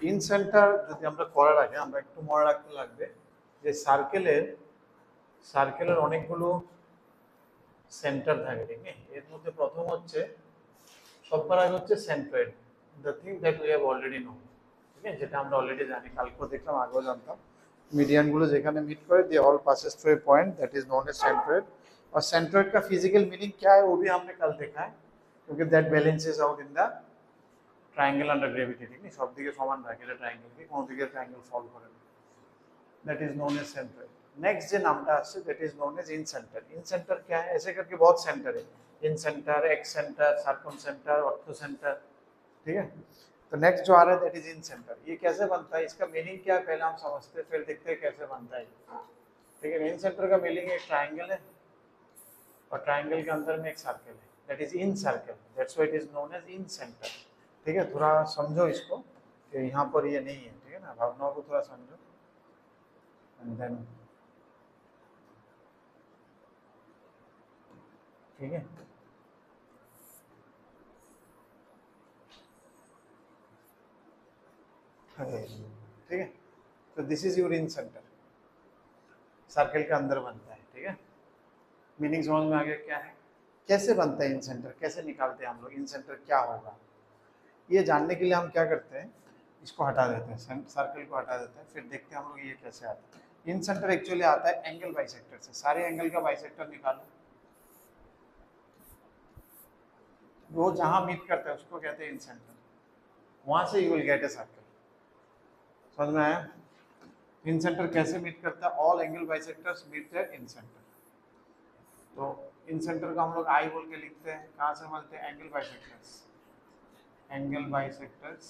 In centre যদি আমরা করার আগে আমরা একটু মনে রাখতে লাগবে যে সার্কেলের অনেকগুলো সেন্টার থাকে, ঠিক আছে? এর মধ্যে প্রথম হচ্ছে সবার আগে হচ্ছে centroid, the thing that we have already no, ঠিক আছে? যেটা আমরা অলরেডি জানি, কালকেও দেখলাম, আগেও জানতাম। मीडियन गुलो जेखाने मीट करे दे all passes through a point that is known as centroid. और सेंट्रोइड का फिजिकल मीनिंग क्या है वो भी हमने कल देखा है, क्योंकि that balances out in the triangle under gravity, ठीक है? सब दिके समान राखे এটা ट्रायंगल के, কোন দিকে ট্রায়াঙ্গেল ফল করে, that is known as centroid. Next जो नामটা আসছে that is known as incentre. Incentre क्या है? ऐसे करके बहुत सेंटर है, incentre, excentre, circumcentre, orthocentre, ठीक है? तो नेक्स्ट जो आ रहा है दैट इज इन सेंटर। ये कैसे बनता है, इसका मीनिंग क्या है पहले हम समझते हैं, फिर देखते हैं कैसे बनता है, ठीक है? इन सेंटर का मीनिंग एक ट्रायंगल है और ट्रायंगल के अंदर में एक सर्कल है, that is incircle, that's why it is known as incentre, ठीक है? थोड़ा समझो इसको कि यहाँ पर ये नहीं है, ठीक है ना? भावनाओं को थोड़ा समझो एंड देन, ठीक है? ठीक है, तो this is your in centre, circle के अंदर बनता है, ठीक है? मीनिंग समझ में आ गया क्या है, कैसे बनता है इन सेंटर, कैसे निकालते हैं हम लोग इन सेंटर, क्या होगा? ये जानने के लिए हम क्या करते हैं, इसको हटा देते हैं, सर्कल को हटा देते हैं, फिर देखते हैं हम लोग ये कैसे आता है। इन सेंटर एक्चुअली आता है एंगल बाइसेक्टर से। सारे एंगल का बाइसेक्टर निकालो, वो जहां मीट करता है उसको कहते हैं इन सेंटर, वहां से you will get a circle. समझ में आया? इन सेंटर कैसे मीट करता है? All angle bisectors meet there incentre. तो इन सेंटर को हम लोग आई बोल के लिखते हैं, कहाँ से मिलते हैं? Angle bisectors, angle bisectors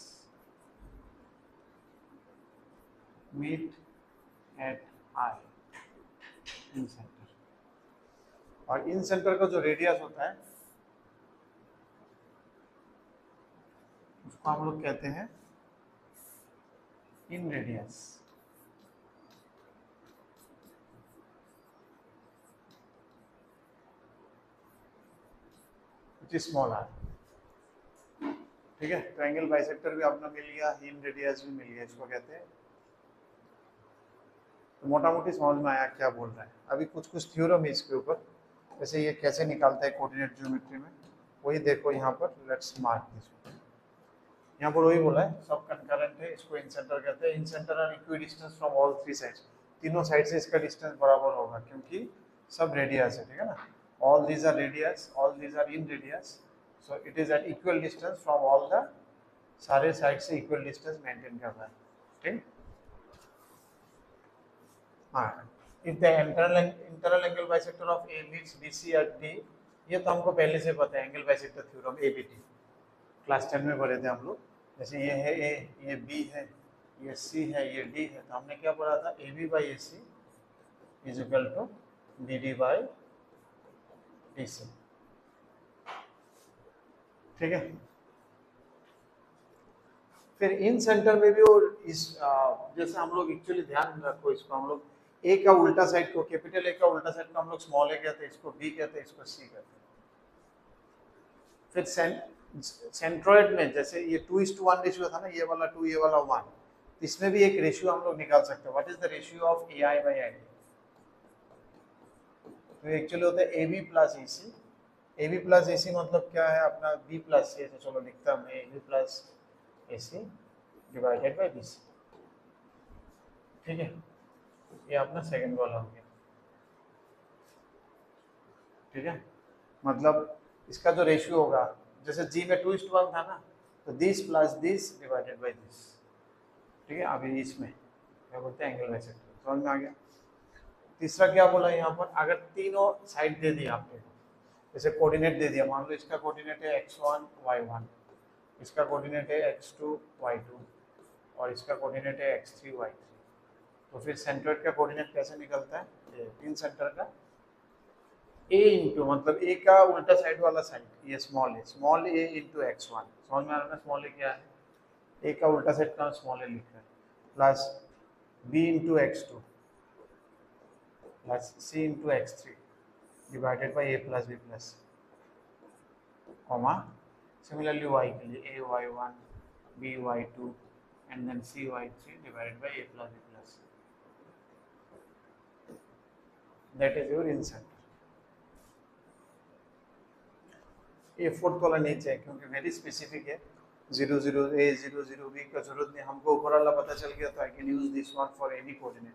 meet at I, incentre. और इन सेंटर का जो रेडियस होता है उसको हम लोग कहते हैं inradius, which is small r, ठीक है? तो एंगल बाइसेक्टर भी अपना मिल गया, इन रेडियस भी मिल गया, इसको कहते हैं। तो मोटा मोटी समझ में आया क्या बोल रहा है? अभी कुछ कुछ थ्योरम है इसके ऊपर, जैसे ये कैसे निकालता है कोऑर्डिनेट ज्योमेट्री में, वही देखो यहाँ पर। लेट्स मार्क दिस, यहाँ पर वही बोला है, सब कंकरेंट है, इसको इन सेंटर कहते हैं। Incentre are equidistance from all three sides, तीनों साइड से इसका डिस्टेंस बराबर होगा, क्योंकि सब रेडियस है, ठीक है ना? All these are radius, all these are inradius, so it is at equal distance from all the, सारे साइड से इक्वल डिस्टेंस मेंटेन कर रहा है, ठीक? हाँ, if the internal angle bisector of A meets BC at D, ये तो हमको पहले से पता है, angle bisector theorem ABT, class 10 में पढ़े थे हम लोग। जैसे ये है A, ये B है, ये C है, ये D है, तो हमने क्या पढ़ा था? AB by AC is equal to BD by DC, ठीक है? फिर इन सेंटर में भी, और इस जैसे हम लोग एक्चुअली ध्यान रखो इसको, हम लोग ए का उल्टा साइड को, कैपिटल ए का उल्टा साइड को हम लोग स्मॉल ए कहते हैं, इसको बी कहते हैं, इसको सी कहते हैं। फिर सेंट्रोइड में जैसे ये 2:1 रेशियो था ना, ये वाला 2, ये वाला 1, इसमें भी एक रेशियो हम लोग निकाल सकते हैं। What is the ratio of AI by ID? तो एक्चुअली होता है AB plus AC। AB plus AC मतलब क्या है अपना? B plus C। तो चलो लिखता हूँ मैं, AB plus AC divided by BC, ठीक है? ये अपना सेकंड वाला हो गया, ठीक है? मतलब इसका जो रेशियो होगा, जैसे G में 2:1 था ना, तो this plus this divided by this, ठीक है? अभी इसमें क्या बोलते हैं? Angle bisector. समझ में आ गया? तीसरा क्या बोला यहाँ पर? अगर तीनों साइड दे दिया आपने, जैसे कोऑर्डिनेट दे दिया, मान लो इसका कोऑर्डिनेट है x1 y1, इसका कोऑर्डिनेट है x2 y2 और इसका कोऑर्डिनेट है x3 y3, तो फिर सेंट्रोइड का कोऑर्डिनेट कैसे निकलता है? इन सेंटर का a इंटू, मतलब a का उल्टा साइड वाला साइड, ये स्मॉल a इंटू x1। समझ में आ रहा है? स्मॉल a क्या है? a का उल्टा साइड का स्मॉल a लिख रहा है, plus b into x2 plus c into x3 divided by a plus b plus, comma similarly y के लिए a y1 b y2 and then cy3 divided by a plus b plus c. That is your in center. ये fourth वाला नहीं चाहिए क्योंकि very specific है, 0 0 a 0 0 b का जरूरत नहीं, हमको ऊपर वाला पता चल गया तो I can use this one for any coordinate.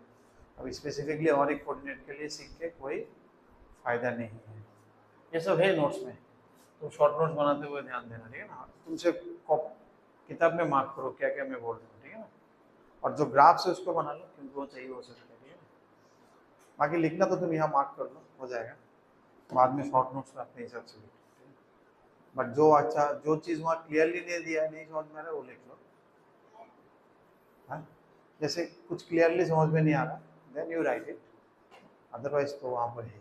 अब स्पेसिफिकली और एक कोऑर्डिनेट के लिए सीख के कोई फायदा नहीं है. ये सब है नोट्स में, तो शॉर्ट नोट्स बनाते हुए ध्यान देना, ठीक है ना. तुमसे किताब में मार्क करो क्या क्या मैं बोल रहा हूँ, ठीक है ना. और जो ग्राफ्स है उसको बना लो क्योंकि वो चाहिए हो सकता है, ठीक है. बाकी लिखना तो तुम यहाँ मार्क कर लो, हो जाएगा. बाद में शॉर्ट नोट्स में अपने हिसाब से लिखो. बट जो अच्छा जो चीज़ वहाँ क्लियरली नहीं दिया है, नहीं समझ में आ रहा, वो लिख लो. हाँ, जैसे कुछ क्लियरली समझ में नहीं आ रहा, then you write it, otherwise तो वहाँ पर है.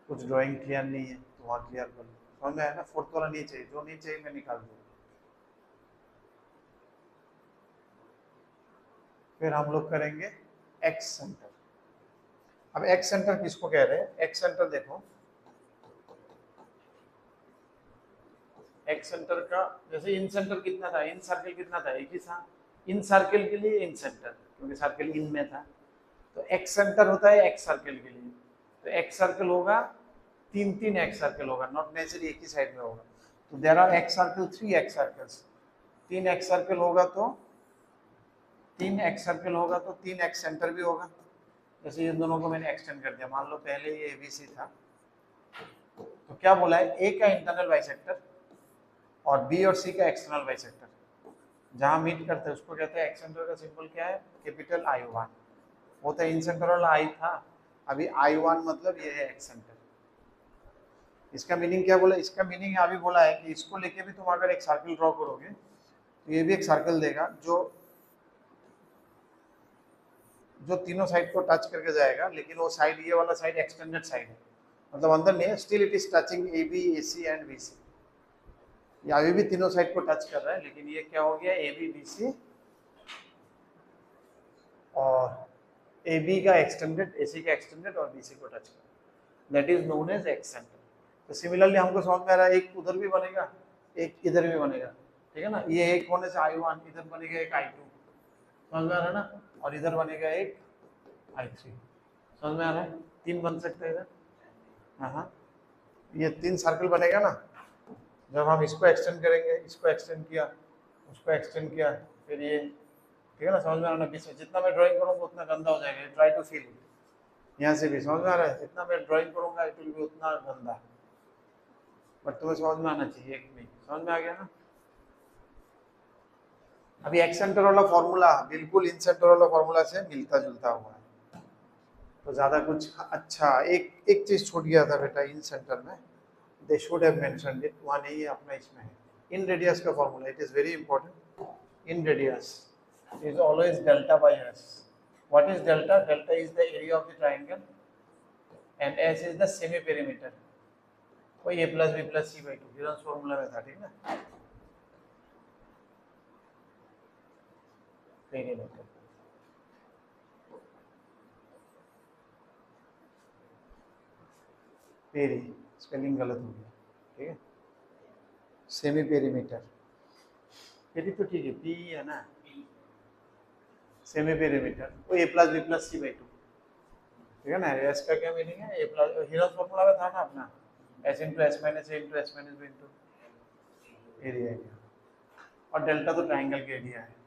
कुछ ड्राइंग क्लियर नहीं है तो वहाँ क्लियर कर लो. समझ में आया ना. फोर्थ वाला नहीं चाहिए, जो नहीं चाहिए मैं निकाल दूँ. फिर हम लोग करेंगे एक्स सेंटर. अब एक्स सेंटर किसको कह रहे हैं? एक्स सेंटर देखो, एक्स सेंटर का जैसे इन सेंटर कितना था, इन सर्कल कितना था, एक ही था. इन सर्कल के लिए इन सेंटर, क्योंकि सर्कल इन में था. तो एक्स सेंटर होता है एक्स सर्कल के लिए. तो एक्स सर्कल होगा, तीन तीन एक्स सर्कल होगा, नॉट नेसेसरी एक ही साइड में होगा. तो there are excircle, 3 excircles. 3 excircle होगा तो 3 एक्स सर्कल होगा तो 3 एक्स सेंटर भी होगा. जैसे इन दोनों को मैंने एक्सटेंड कर दिया, मान लो पहले ये एबीसी था, तो क्या बोला है, ए का इंटरनल बाइसेक्टर और बी और सी का एक्सटर्नल बाइसेक्टर जहां मीट करते हैं उसको कहते हैं. एक्स सेंटर का सिंबल क्या है? Capital I1. वो तो इन सेंटर वाला आई था, अभी I1 मतलब ये है एक्स सेंटर. इसका मीनिंग क्या बोला? इसका मीनिंग अभी बोला है कि इसको लेके भी तुम अगर एक सर्कल ड्रॉ करोगे तो ये भी एक सर्कल देगा जो तीनों साइड को टच करके जाएगा, लेकिन वो साइड, ये वाला साइड एक्सटेंडेड साइड है, मतलब अंदर नहीं है, still it is touching AB AC and BC. ये अभी भी तीनों साइड को टच कर रहा है, लेकिन ये क्या हो गया, AB BC और AB का एक्सटेंडेड, AC का एक्सटेंडेड और BC को टच कर. That is known as excentre. तो सिमिलरली हमको समझ में आ रहा है, एक उधर भी बनेगा, एक इधर भी बनेगा, ठीक है ना. ये एक होने से I1, इधर बनेगा एक I2, समझ में आ रहा है ना. और इधर बनेगा एक I3, समझ में आ रहा है. 3 बन सकते हैं इधर. हाँ, ये 3 सर्कल बनेगा ना. जब हम इसको एक्सटेंड करेंगे, इसको एक्सटेंड किया, उसको एक्सटेंड किया, फिर ये, ठीक है ना. समझ में आ रहा है. बीच में जितना मैं ड्राइंग करूँगा उतना गंदा हो जाएगा. Try to feel it. यहाँ से भी समझ में आ रहा है, जितना मैं ड्राइंग करूँगा इट विल बी उतना गंदा. बट तुम्हें समझ में आना चाहिए, एक नहीं समझ में आ गया ना. अभी एक्स सेंटर वाला फॉर्मूला बिल्कुल इन सेंटर वाला फॉर्मूला से मिलता जुलता हुआ है, तो ज्यादा कुछ. अच्छा, एक चीज छूट गया था बेटा इन सेंटर में, they should have mentioned it. वहाँ नहीं है, अपना इसमें है. इन रेडियस का formula, it is very important. In radius is always delta by S. What is delta? Delta is the area of the triangle and S is the semi perimeter. वही a plus b plus c/2 Gibbs formula में था, ठीक ना. Perimeter, peri spelling गलत हो गया, ठीक है. सेमी पेरीमीटर, पेरी तो ठीक है, पी है ना. सेमी पेरीमीटर वो a plus b plus c/2, ठीक है ना. एस का क्या मीनिंग है? a प्लस, हीरोस फॉर्मूला में था ना अपना, s into S minus a into S minus b into area. और डेल्टा तो ट्रायंगल के एरिया है.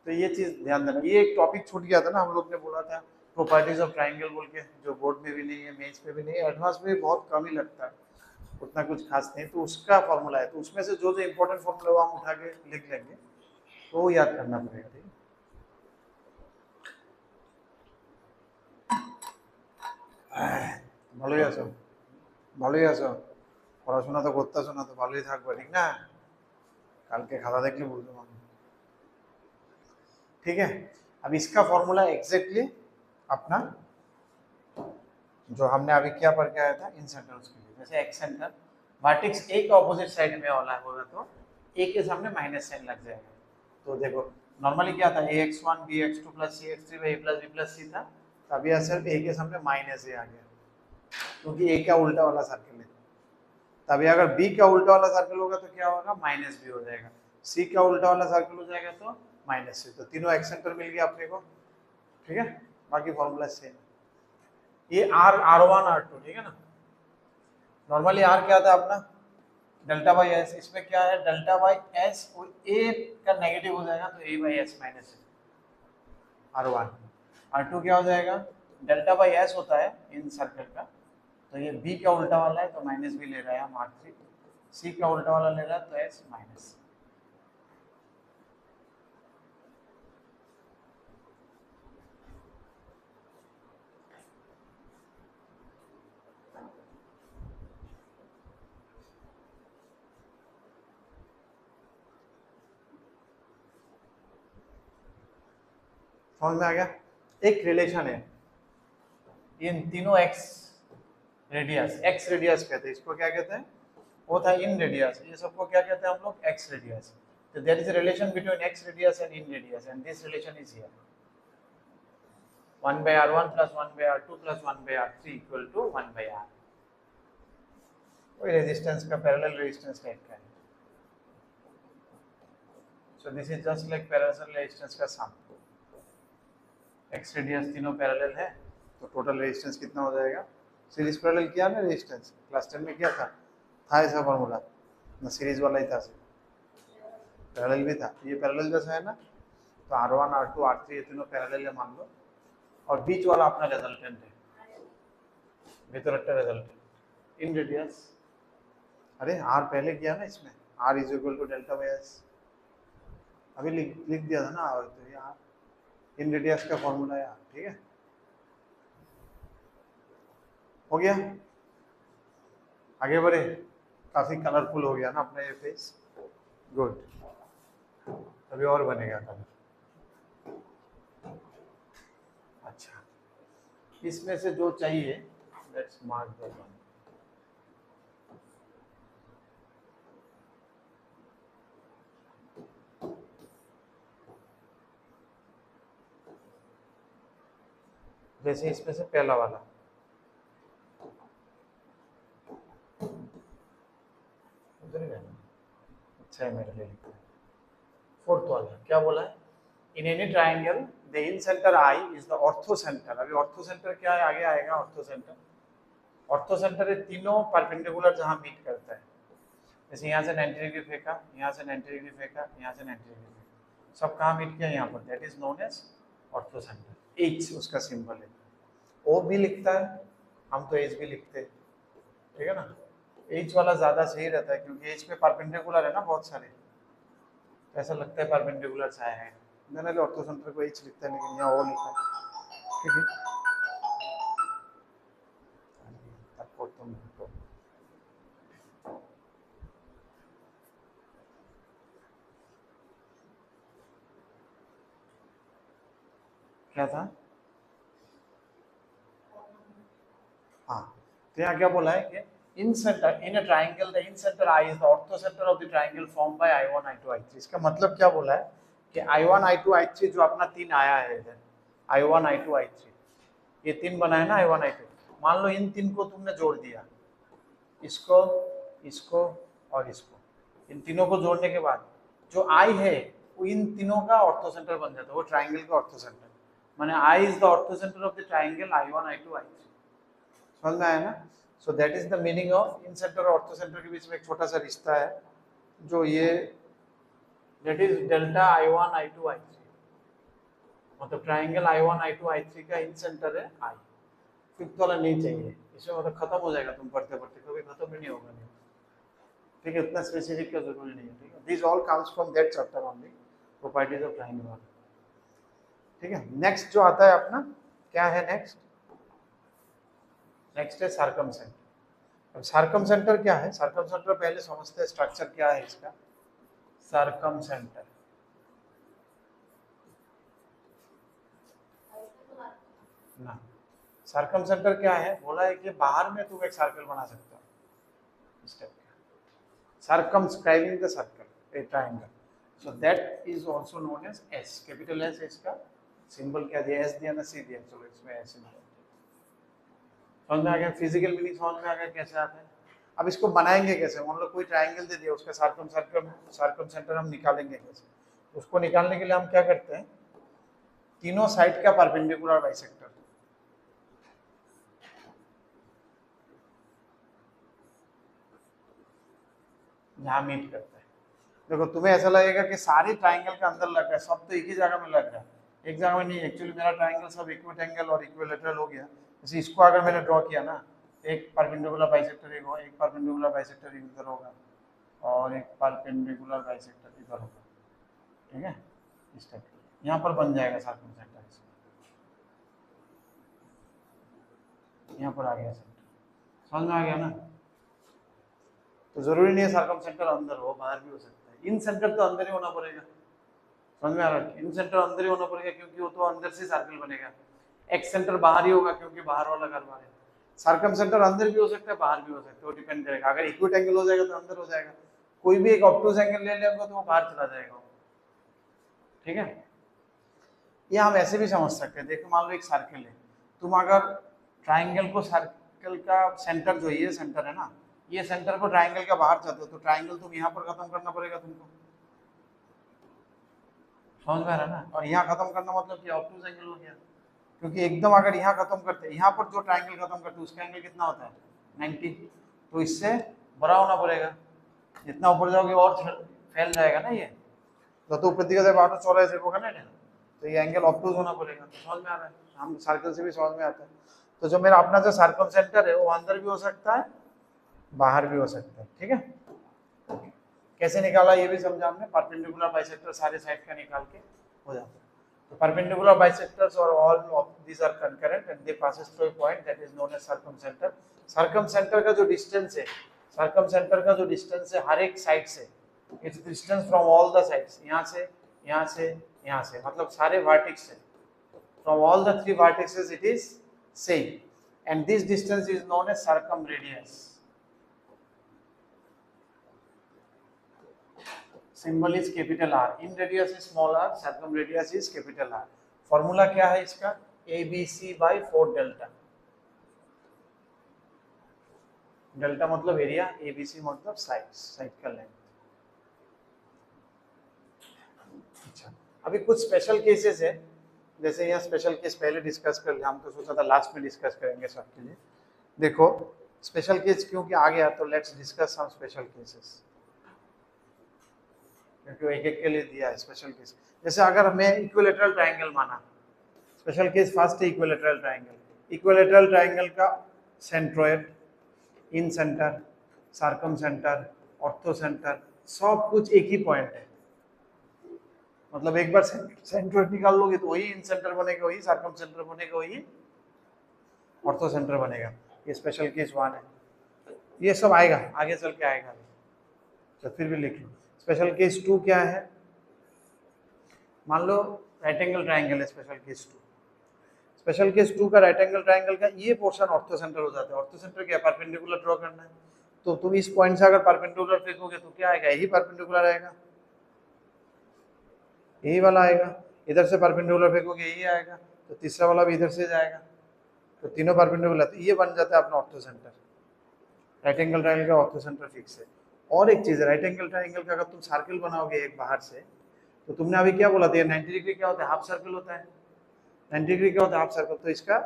तो ये चीज ध्यान देना. ये एक टॉपिक छूट गया था ना, हम लोग ने बोला था प्रॉपर्टीज ऑफ ट्रायंगल बोल के, जो बोर्ड में भी नहीं है, मेंस पे भी नहीं है, एडवांस में बहुत कम ही लगता है, उतना कुछ खास नहीं. तो उसका फॉर्मूला है, तो उसमें से जो जो इंपॉर्टेंट फॉर्मूला वो हम उठा के लिख लेंगे, तो वो याद करना पड़ेगा, ठीक है. ভালোই আছো, ভালোই আছো, পড়াশোনা তো করতেছো না, তো ভালোই থাকবে, ঠিক না. কালকে খাতা দেখলে বুঝতে পারবো, ठीक है. अब इसका फॉर्मूला एग्जैक्टली अपना जो हमने अभी क्या पढ़ के आया था इन सेंटर्स के लिए. जैसे एक्स सेंटर, वर्टेक्स ए का ऑपोजिट साइड में वाला होगा तो ए के सामने माइनस साइन लग जाएगा. तो देखो नॉर्मली क्या था, ax1 bx2 plus cx3 by a plus b plus c था. तो अभी सिर्फ ए के सामने माइनस ए आ गया, क्योंकि ए का उल्टा वाला सर्कल है. तभी अगर बी का उल्टा वाला सर्कल होगा तो क्या होगा, माइनस बी हो जाएगा. सी का उल्टा वाला सर्कल हो जाएगा तो माइनस सी। तो तीनों एक्स सेंटर मिल गया अपने को, ठीक है। बाकी फॉर्मूला सेम। ये R1 R2, ठीक है ना। नॉर्मली R क्या था अपना, डेल्टा बाई एस। इसमें क्या है, डेल्टा बाई एस और ए का नेगेटिव हो जाएगा तो ए by S minus R1। R2 क्या हो जाएगा, डेल्टा बाई एस होता है इन सर्कल का, तो ये बी का उल्टा वाला है तो माइनस बी ले रहा है हम R3। सी का उल्टा वाला ले रहा है तो एस माइनस। समझ में आ गया। एक रिलेशन है इन तीनों एक्स रेडियस, एक्स रेडियस कहते हैं इसको, क्या कहते हैं, वो था इन रेडियस, ये सबको क्या कहते हैं हम लोग, एक्स रेडियस। तो there is a relation between exradius and inradius and this relation is here 1 by r1 plus 1 by r2 plus 1 by r3 equal to 1 by r। कोई रेजिस्टेंस का पैरेलल रेजिस्टेंस टाइप का है। So this is just like parallel resistance का सम। X radius तीनों parallel है तो total resistance कितना हो जाएगा, सीरीज पैरेलल किया ना रेजिस्टेंस, क्लास 10 में क्या था ऐसा फॉर्मूला ना, सीरीज वाला ही था, पैरेलल भी था। ये पैरेलल जैसा है ना, तो R1 R2 R3 ये तीनों पैरेलल है मान लो, और बीच वाला अपना रिजल्टेंट है, रिजल्टेंट इन रेडियस। अरे R पहले किया ना इसमें, R is equal to delta by S, अभी लिख दिया था ना। और तो ये R इन रेडियस का फॉर्मूला है, ठीक है। हो गया, आगे बढ़े। काफी कलरफुल हो गया ना अपना ये फेस, गुड। अभी और बनेगा कलर। अच्छा, इसमें से जो चाहिए लेट्स मार्क द वन। जैसे इसमें से पहला वाला, अच्छा है मेरे लिए लिखा है। फोर्थ वाला क्या बोला है, in any triangle the incentre I is the ortho centre. अभी ऑर्थो सेंटर क्या है, आगे आएगा ऑर्थो सेंटर। ऑर्थो सेंटर है तीनों परपेंडिकुलर जहां मीट करता है। जैसे यहाँ से 90 डिग्री फेंका, यहाँ से 90 डिग्री फेंका, यहाँ से 90 डिग्री फेंका, सब कहाँ मीट किया, यहाँ पर, that is known as orthocentre. H उसका सिंबल है। ओ भी लिखता है, हम तो एच भी लिखते हैं, ठीक है ना। एच वाला ज्यादा सही रहता है क्योंकि एच पे परपेंडिकुलर है ना बहुत सारे, तो ऐसा लगता है परपेंडिकुलर छाया है। मैंने ऑर्थो सेंटर को एच लिखता है लेकिन यहाँ ओ लिखा है, ठीक है। तुम क्या था, हाँ, तो यहाँ क्या बोला है कि incentre in a triangle the incentre I is the orthocentre of the triangle form by I1 I2 I3। इसका मतलब क्या बोला है कि I1 I2 I3 जो अपना तीन आया है इधर, I1 I2 I3, ये तीन बनाए ना I1 I2। मान लो इन तीन को तुमने जोड़ दिया, इसको, इसको और इसको, इन तीनों को जोड़ने के बाद जो I है वो इन तीनों का ऑर्थो सेंटर बन जाता है, वो ट्राइंगल का ऑर्थो सेंटर। माने I is the orthocentre of the triangle I1 I2 I3। समझ में आया ना। So that is the meaning of in centre और ऑर्थो सेंटर के बीच में एक छोटा सा रिश्ता है, जो ये that is delta I1 I2 I3। मतलब ट्राइंगल I1 I2 I3 का इन सेंटर है I। फिफ्थ वाला नहीं चाहिए इसमें, मतलब खत्म हो जाएगा तुम पढ़ते पढ़ते, कभी खत्म ही नहीं होगा नहीं, ठीक है। इतना स्पेसिफिक का जरूरी नहीं है, ठीक है। This all comes from that chapter only, properties of triangle, ठीक है। नेक्स्ट जो आता है अपना, क्या है नेक्स्ट, नेक्स्ट है सर्कम सेंटर। अब सर्कम सेंटर क्या है, सर्कम सेंटर पहले समझते हैं स्ट्रक्चर क्या है इसका। सर्कम सेंटर ना, सर्कम सेंटर क्या है, बोला है कि बाहर में तुम एक सर्कल बना सकते हो, step circumscribing the circle, a triangle, so that is also known as S, capital S। इसका सिंबल क्या दिया, S दिया ना C दिया, चलो इसमें S समझ में आ गया, फिजिकल मीनिंग समझ में आ गया कैसे आता है। अब इसको बनाएंगे कैसे, मान लो कोई ट्राइंगल दे दिया, उसका सार्कम सेंटर हम निकालेंगे कैसे? उसको निकालने के लिए हम क्या करते हैं, तीनों साइड का परपेंडिकुलर बाइसेक्टर, जहां मीट करता है। देखो तुम्हें ऐसा लगेगा कि सारे ट्राइंगल के अंदर लग रहा है, सब तो एक ही जगह में लग रहा है, एक जगह में नहीं। एक्चुअली मेरा ट्राइंगल सब इक्विटेंगल और इक्विलेटरल हो गया। जैसे इसको अगर मैंने ड्रॉ किया ना, एक परपेंडिकुलर बाइसेक्टर एक परपेंडिकुलर बाइसेक्टर इधर होगा और एक परपेंडिकुलर बाइसेक्टर इधर होगा, ठीक है, इस टाइप यहाँ पर बन जाएगा सार्कम सेंटर। यहाँ पर आ गया सेंटर, समझ में आ गया ना? तो जरूरी नहीं है सार्कम सेंटर अंदर हो, बाहर भी हो सकता है। इन सेंटर तो अंदर ही होना पड़ेगा, समझ में आ रहा है? इन सेंटर अंदर ही होना पड़ेगा क्योंकि वो तो अंदर से सर्कल बनेगा। एक्स सेंटर बाहर ही होगा क्योंकि बाहर वाला कर्व है। सर्कम सेंटर अंदर भी हो सकता है, बाहर भी हो सकता है, वो डिपेंड करेगा। अगर इक्विट एंगल हो जाएगा तो अंदर हो जाएगा, कोई भी एक ऑब्टूज एंगल ले लेंगे तो वो बाहर चला जाएगा, ठीक है। ये हम ऐसे भी समझ सकते हैं, देखो मान लो एक सर्कल है, तुम अगर ट्राइंगल को, सर्कल का सेंटर जो ये सेंटर है ना, ये सेंटर को ट्राइंगल का बाहर चाहते हो तो ट्राइंगल तुम यहाँ पर खत्म करना पड़ेगा तुमको, समझ में आ रहा है ना? और यहाँ खत्म करना मतलब कि ऑब्टूज एंगल हो गया, क्योंकि एकदम अगर यहाँ खत्म करते हैं, यहाँ पर जो ट्राइंगल खत्म करते हैं उसका एंगल कितना होता है 90, तो इससे बड़ा होना पड़ेगा। जितना ऊपर जाओगे और फैल जाएगा ना ये, तो ऊपर दिखा जाए 8 से होगा ना, तो ये एंगल ऑब्टूज होना पड़ेगा। तो समझ में आ रहा है, हम सर्कल से भी समझ में आता है। तो जो मेरा अपना जो सर्कम सेंटर है वो अंदर भी हो सकता है, बाहर भी हो सकता है, ठीक है। कैसे निकाला ये भी समझा हमने, परपेंडिकुलर बाइसेक्टर सारे साइड का निकाल के हो जाता है। तो परपेंडिकुलर बाइसेक्टर्स और all of these are concurrent and they passes through a point that is known as circumcentre. Circumcentre का जो डिस्टेंस है, सर्कम सेंटर का जो डिस्टेंस है हर एक साइड से, it's distance from all the sides, यहाँ से यहाँ से यहाँ से, मतलब सारे वर्टेक्स से, from all the 3 vertices it is same and this distance is known as circumradius. Symbol is capital R, in radius is small r, circumradius is capital R. Formula क्या है इसका, ABC by 4 डेल्टा। डेल्टा मतलब area, ABC मतलब side का length. अच्छा, अभी कुछ special cases है, जैसे यहाँ स्पेशल केस पहले डिस्कस कर लिया, हम तो सोचा था लास्ट में डिस्कस करेंगे सबके लिए। देखो स्पेशल केस क्योंकि आ गया तो let's discuss some special cases, क्योंकि एक एक के लिए दिया है स्पेशल केस। जैसे अगर मैं इक्विलेटरल ट्राइंगल माना, स्पेशल केस फर्स्ट है इक्विलेटरल ट्राइंगल। इक्विलेटरल ट्राइंगल का centroid, incentre, circumcentre, orthocentre, सब कुछ एक ही पॉइंट है। मतलब एक बार सेंट्रोइड निकाल लोगे तो वही इन सेंटर बनेगा, वही सर्कम सेंटर बनेगा, वही ऑर्थो सेंटर बनेगा। ये स्पेशल केस 1 है, ये सब आएगा आगे चल के आएगा, तो फिर भी लिख लो। स्पेशल केस 2 क्या है, मान लो राइट एंगल ट्राइंगल है स्पेशल केस 2। स्पेशल केस 2 का राइट एंगल ट्राइंगल का ये पोर्शन ऑर्थो सेंटर हो जाता है। ऑर्थो सेंटर क्या, परपेंडिकुलर ड्रॉ करना है, तो तुम इस पॉइंट से अगर परपेंडिकुलर फेंकोगे तो क्या आएगा, यही परपेंडिकुलर आएगा, यही वाला आएगा। इधर से परपेंडिकुलर फेंकोगे यही आएगा, तो तीसरा वाला भी इधर से जाएगा, तो तीनों परपेंडिकुलर, तो ये बन जाता है अपना ortho centre. Right angle triangle का ऑर्थो सेंटर फिक्स है। और एक चीज है, राइट एंगल ट्राइंगल का अगर तुम सर्कल बनाओगे एक बाहर से, तो तुमने अभी क्या बोला था, 90 डिग्री क्या होता है, हाफ सर्कल होता है। 90 डिग्री क्या होता है, हाफ सर्कल, तो इसका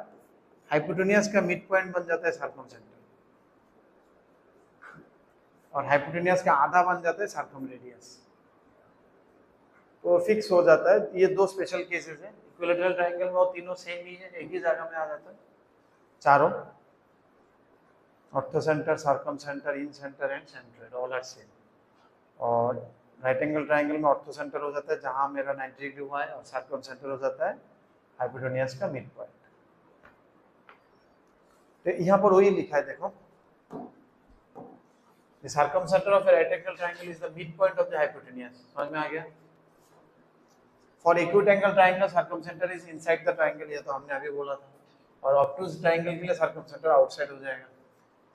हाइपोटेनियस का मिड पॉइंट बन जाता है सर्कम सेंटर, और हाइपोटेनियस का आधा बन जाता है सर्कम रेडियस, तो फिक्स हो जाता है। ये 2 स्पेशल केसेस है। इक्विलेटरल ट्राइंगल में वो तीनों सेम ही है, एक ही जगह में आ जाता है चारों, orthocentre, circumcentre, incentre and centroid all are same. और राइट एंगल ट्राइंगल में ऑर्थो सेंटर हो जाता है जहां मेरा 90 डिग्री हुआ है, और सर्कम सेंटर हो जाता है हाइपोटेनियस का मिड पॉइंट। तो यहाँ पर वही लिखा है, देखो the circum center of a right angle triangle is the midpoint of the hypotenuse। समझ में आ गया? For acute angle triangle circum center is inside the triangle, ये तो हमने अभी बोला था। और obtuse triangle के लिए circum center आउटसाइड हो जाएगा।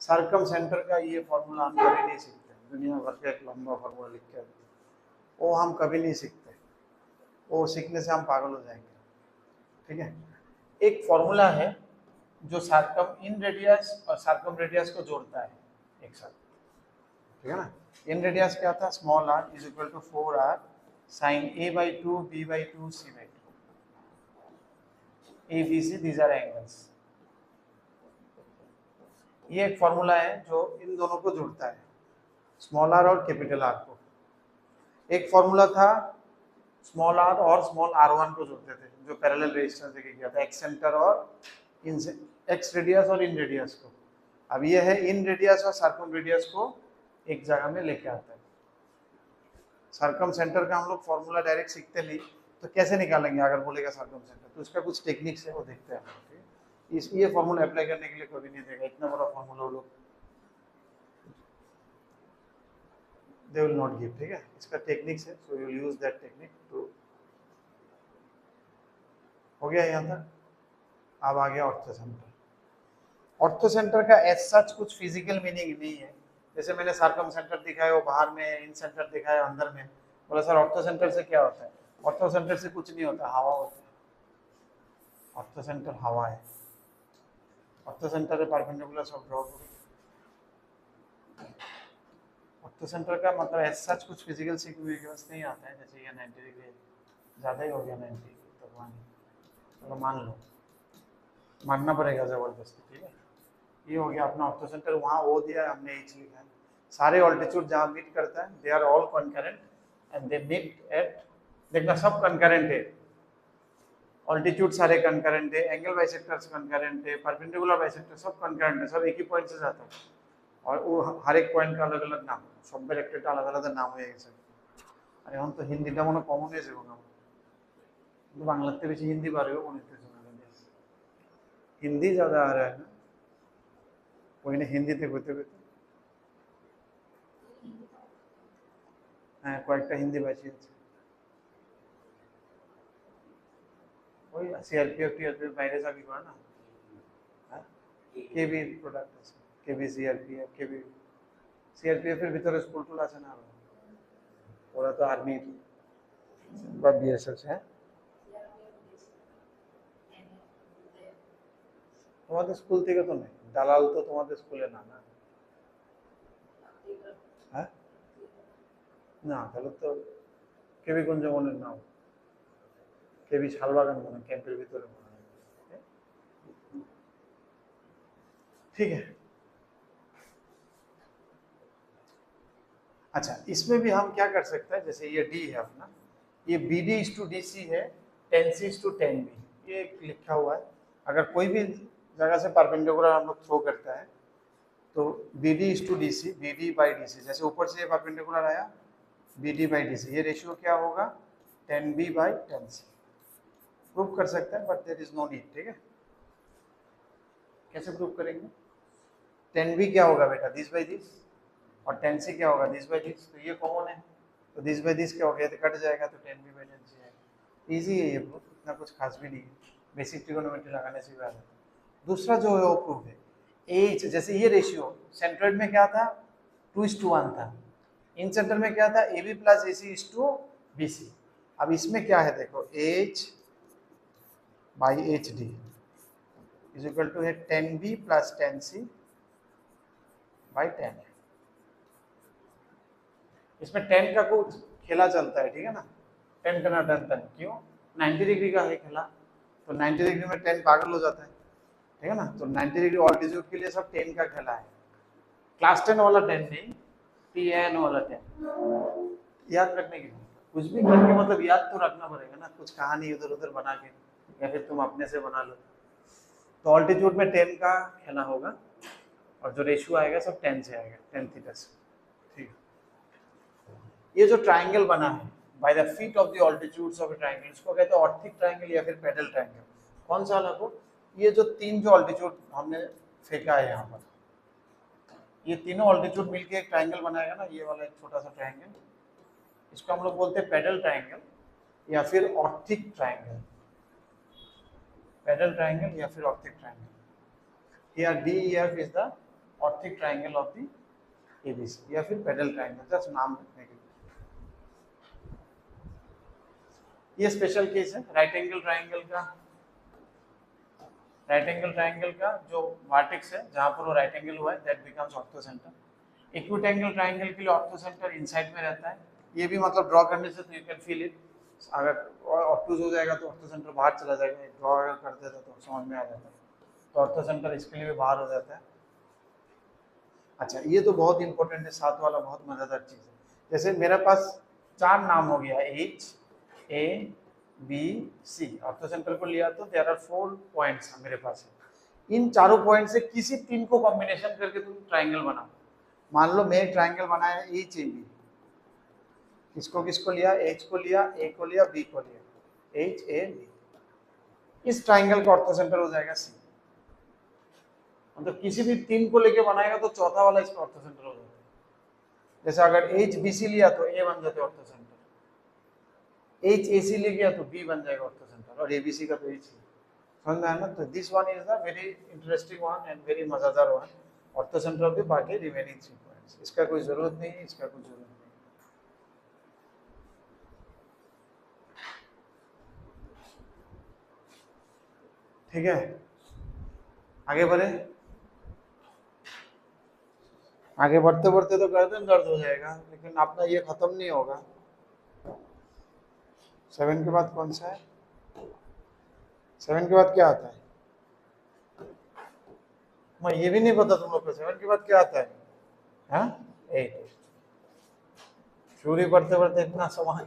सर्कम सेंटर का ये फॉर्मूला हम कभी नहीं सीखते, दुनिया भर का एक लंबा फॉर्मूला लिख के, वो हम कभी नहीं सीखते, वो सीखने से हम पागल हो जाएंगे, ठीक है। एक फॉर्मूला है जो सर्कम इन रेडियस और सर्कम रेडियस को जोड़ता है एक साथ, ठीक है ना। इन रेडियस क्या था, small r is equal to 4r sin a/2 b/2 c/2 a b c these are angles। ये एक फॉर्मूला है जो इन दोनों को जोड़ता है, स्मॉल r और कैपिटल R को। एक फॉर्मूला था स्मॉल r और स्मॉल r1 को जोड़ते थे, जो पैरेलल रेजिस्टेंस लेके गया था, एक्स सेंटर और इन एक्स रेडियस और इन रेडियस को। अब ये है इन रेडियस और सर्कम रेडियस को एक जगह में लेके आता है। सर्कम सेंटर का हम लोग फॉर्मूला डायरेक्ट सीखते नहीं, तो कैसे निकालेंगे अगर बोलेगा सर्कम सेंटर, तो इसका कुछ टेक्निक्स है वो देखते हैं। इस ये फॉर्मूला अप्लाई करने के लिए कभी नहीं देगा, इतना बड़ा फॉर्मूला वो लोग दे विल नॉट गिव, ठीक है। इसका टेक्निक्स है, so you will use that technique too. हो गया यहाँ तक। अब आ गया ऑर्थो सेंटर। ऑर्थो सेंटर का एज सच कुछ फिजिकल मीनिंग नहीं है, जैसे मैंने सर्कम सेंटर दिखाया वो बाहर में, इन सेंटर दिखाया अंदर में। बोला सर ऑर्थो सेंटर से क्या होता है? ऑर्थो सेंटर से कुछ नहीं होता, हवा होता है। ऑर्थो सेंटर हवा है। ऑर्थो सेंटर है परपेंडिकुलर सब ड्रॉ करो। ऑर्थो सेंटर का मतलब एज सच कुछ फिजिकल सिग्निफिकेंस नहीं आता है, जैसे ये 90 डिग्री ज़्यादा ही हो गया 90, तो चलो मान लो, मानना पड़ेगा जबरदस्ती, ठीक है। ये हो गया अपना ऑर्थो सेंटर। वहाँ ओ दिया है, हमने एच लिखा है। सारे ऑल्टीट्यूड जहाँ मीट करता है, they are all concurrent and they meet at, देखना सब कॉन्करेंट है, ऑल्टीट्यूड सारे कॉन्करेंट है, एंगल बाइसेक्टर्स कॉन्करेंट है, परपेंडिकुलर बाइसेक्टर सब कॉन्करेंट है, सब एक ही पॉइंट से जाता है। और वो हर एक पॉइंट का अलग अलग नाम, सब एक अलग अलग नाम है सब। अरे हम तो हिंदीটা মনে কমন এসে গো, কিন্তু বাংলাতে বেশি হিন্দি পারবে মনে হচ্ছে, हिंदी ज़्यादा आ रहा है ना, कोई ना हिंदी তে করতে করতে হ্যাঁ কয়েকটা হিন্দি বাঁচি আছে, ওই সিআরপিএফ টিআরপিএফ বাইরে চাকরি করে না, হ্যাঁ কেবি প্রোডাক্ট আছে, কেবি সিআরপিএফ, কেবি সিআরপিএফ এর ভিতরে স্কুল টুল আছে না, ওরা তো আর্মি বা বিএসএফ। হ্যাঁ তোমাদের স্কুল থেকে তো নেই, দালাল তো তোমাদের স্কুলে না, না হ্যাঁ না, তাহলে তো কেবি কোন জমনের নাম, কেবি শালবাগান মনে ক্যাম্পের ভিতরে মনে হয়, ठीक है। अच्छा इसमें भी हम क्या कर सकते हैं, जैसे ये डी है अपना, ये B D is to D C है, 10 सी इज टू 10 बी, ये लिखा हुआ है। अगर कोई भी जगह से परपेंडिकुलर हम लोग थ्रो करता है तो B D is to D C, B D by D C, जैसे ऊपर से ये परपेंडिकुलर आया B D by D C, ये रेशियो क्या होगा 10 बी बाई 10 सी। प्रूव कर सकते हैं but there is no need, ठीक है। कैसे प्रूव करेंगे? 10 बी क्या होगा बेटा, दिस बाई दिस, और 10 सी क्या होगा दिस बाई दिस, तो ये कॉमन है, तो दिस बाई दिस क्या हो गया, तो कट जाएगा, तो 10 बी बाई 10 सी आएगा। ईजी है ये प्रूफ, इतना कुछ खास भी नहीं है, बेसिक ट्रिगोनोमेट्री लगाने से भी आ जाता है। दूसरा जो है वो प्रूफ है एच, जैसे ये रेशियो सेंट्रोइड में क्या था 2:1 था, इन सेंटर में क्या था A B plus A C is to B C. अब इसमें क्या है देखो H by H D is equal to है 10 बी प्लस 10 सी बाई 10 है। इसमें 10 का कुछ खेला चलता है, ठीक है ना, 10 का ना 10 क्यों, 90 डिग्री का है खेला, तो 90 डिग्री में 10 पागल हो जाता है, ठीक है ना, तो 90 डिग्री ऑल्टीट्यूड के लिए सब 10 का खेला है, क्लास 10 वाला 10 नहीं, TN वाला 10 याद रखने के लिए, कुछ भी करके मतलब याद तो रखना पड़ेगा ना, कुछ कहानी इधर उधर बना के या फिर तुम अपने से बना लो। तो ऑल्टीट्यूड में 10 का खेला होगा और जो रेशियो आएगा सब 10 से आएगा, 10 थीटा से, ठीक है। ये जो ट्राइंगल बना है by the feet of the altitudes of a triangle, इसको कहते हैं ऑर्थिक ट्राइंगल या फिर पेडल ट्राइंगल। कौन सा वाला को, ये जो तीन जो ऑल्टीट्यूड हमने फेंका है यहाँ पर, ये तीनों ऑल्टीट्यूड मिलके एक ट्राइंगल बनाएगा ना, ये वाला एक छोटा सा ट्राइंगल, इसको हम लोग बोलते हैं पेडल ट्राइंगल या फिर ऑर्थिक ट्राइंगल, पेडल ट्राइंगल या फिर orthic triangle. Here DEF is the orthic triangle of the ABC या फिर पेडल ट्राइंगल, जस्ट नाम रखने के लिए। ये स्पेशल केस है राइट एंगल ट्राइंगल का। राइट एंगल ट्राइंगल का जो वर्टेक्स है जहां पर वो राइट एंगल हुआ है that becomes ortho centre, acute angle triangle के लिए ऑर्थो सेंटर इनसाइड में रहता है, ये भी मतलब ड्रॉ करने से तो यू कैन फील इट, अगर ऑब्टूज हो जाएगा तो ऑर्थो सेंटर बाहर चला जाएगा, ड्रॉ अगर कर देता तो समझ में आ जाता है, तो ऑर्थो सेंटर इसके लिए भी बाहर हो जाता है। अच्छा ये तो बहुत इंपॉर्टेंट है, साथ वाला बहुत मजेदार चीज है। जैसे मेरे पास 4 नाम हो गया, HABC, ऑर्थो सेंटर को लिया तो देयर आर 4 पॉइंट्स मेरे पास है। इन चारों पॉइंट से किसी 3 को कॉम्बिनेशन करके तुम ट्राइंगल बनाओ। मान लो मैं एक ट्राइंगल बनाया HAB, किसको किसको लिया, H को लिया, A को लिया, B को लिया, HAB, इस ट्राइंगल का ऑर्थो सेंटर हो जाएगा C। मतलब किसी भी 3 को लेके बनाएगा तो चौथा वाला इसका ऑर्थो सेंटर हो जाएगा। जैसे अगर HBC लिया तो A बन जाते ऑर्थो सेंटर, HAC ले गया तो B बन जाएगा ऑर्थो सेंटर, और ABC का तो H ही। समझ में आया ना? तो this one is the very interesting one and very मजेदार one, orthocentre of the बाकी रिमेनिंग 3 पॉइंट्स। इसका कोई जरूरत नहीं है, इसका कोई जरूरत नहीं। ठीक है, आगे बढ़े। आगे बढ़ते बढ़ते तो गर्दन दर्द हो जाएगा, लेकिन अपना ये खत्म नहीं होगा। 7 के बाद कौन सा है? 7 के बाद क्या आता है? मैं ये भी नहीं पता तुम लोग को 7 के बाद क्या आता है? हाँ 8। शुरू पढ़ते पढ़ते इतना सवाल,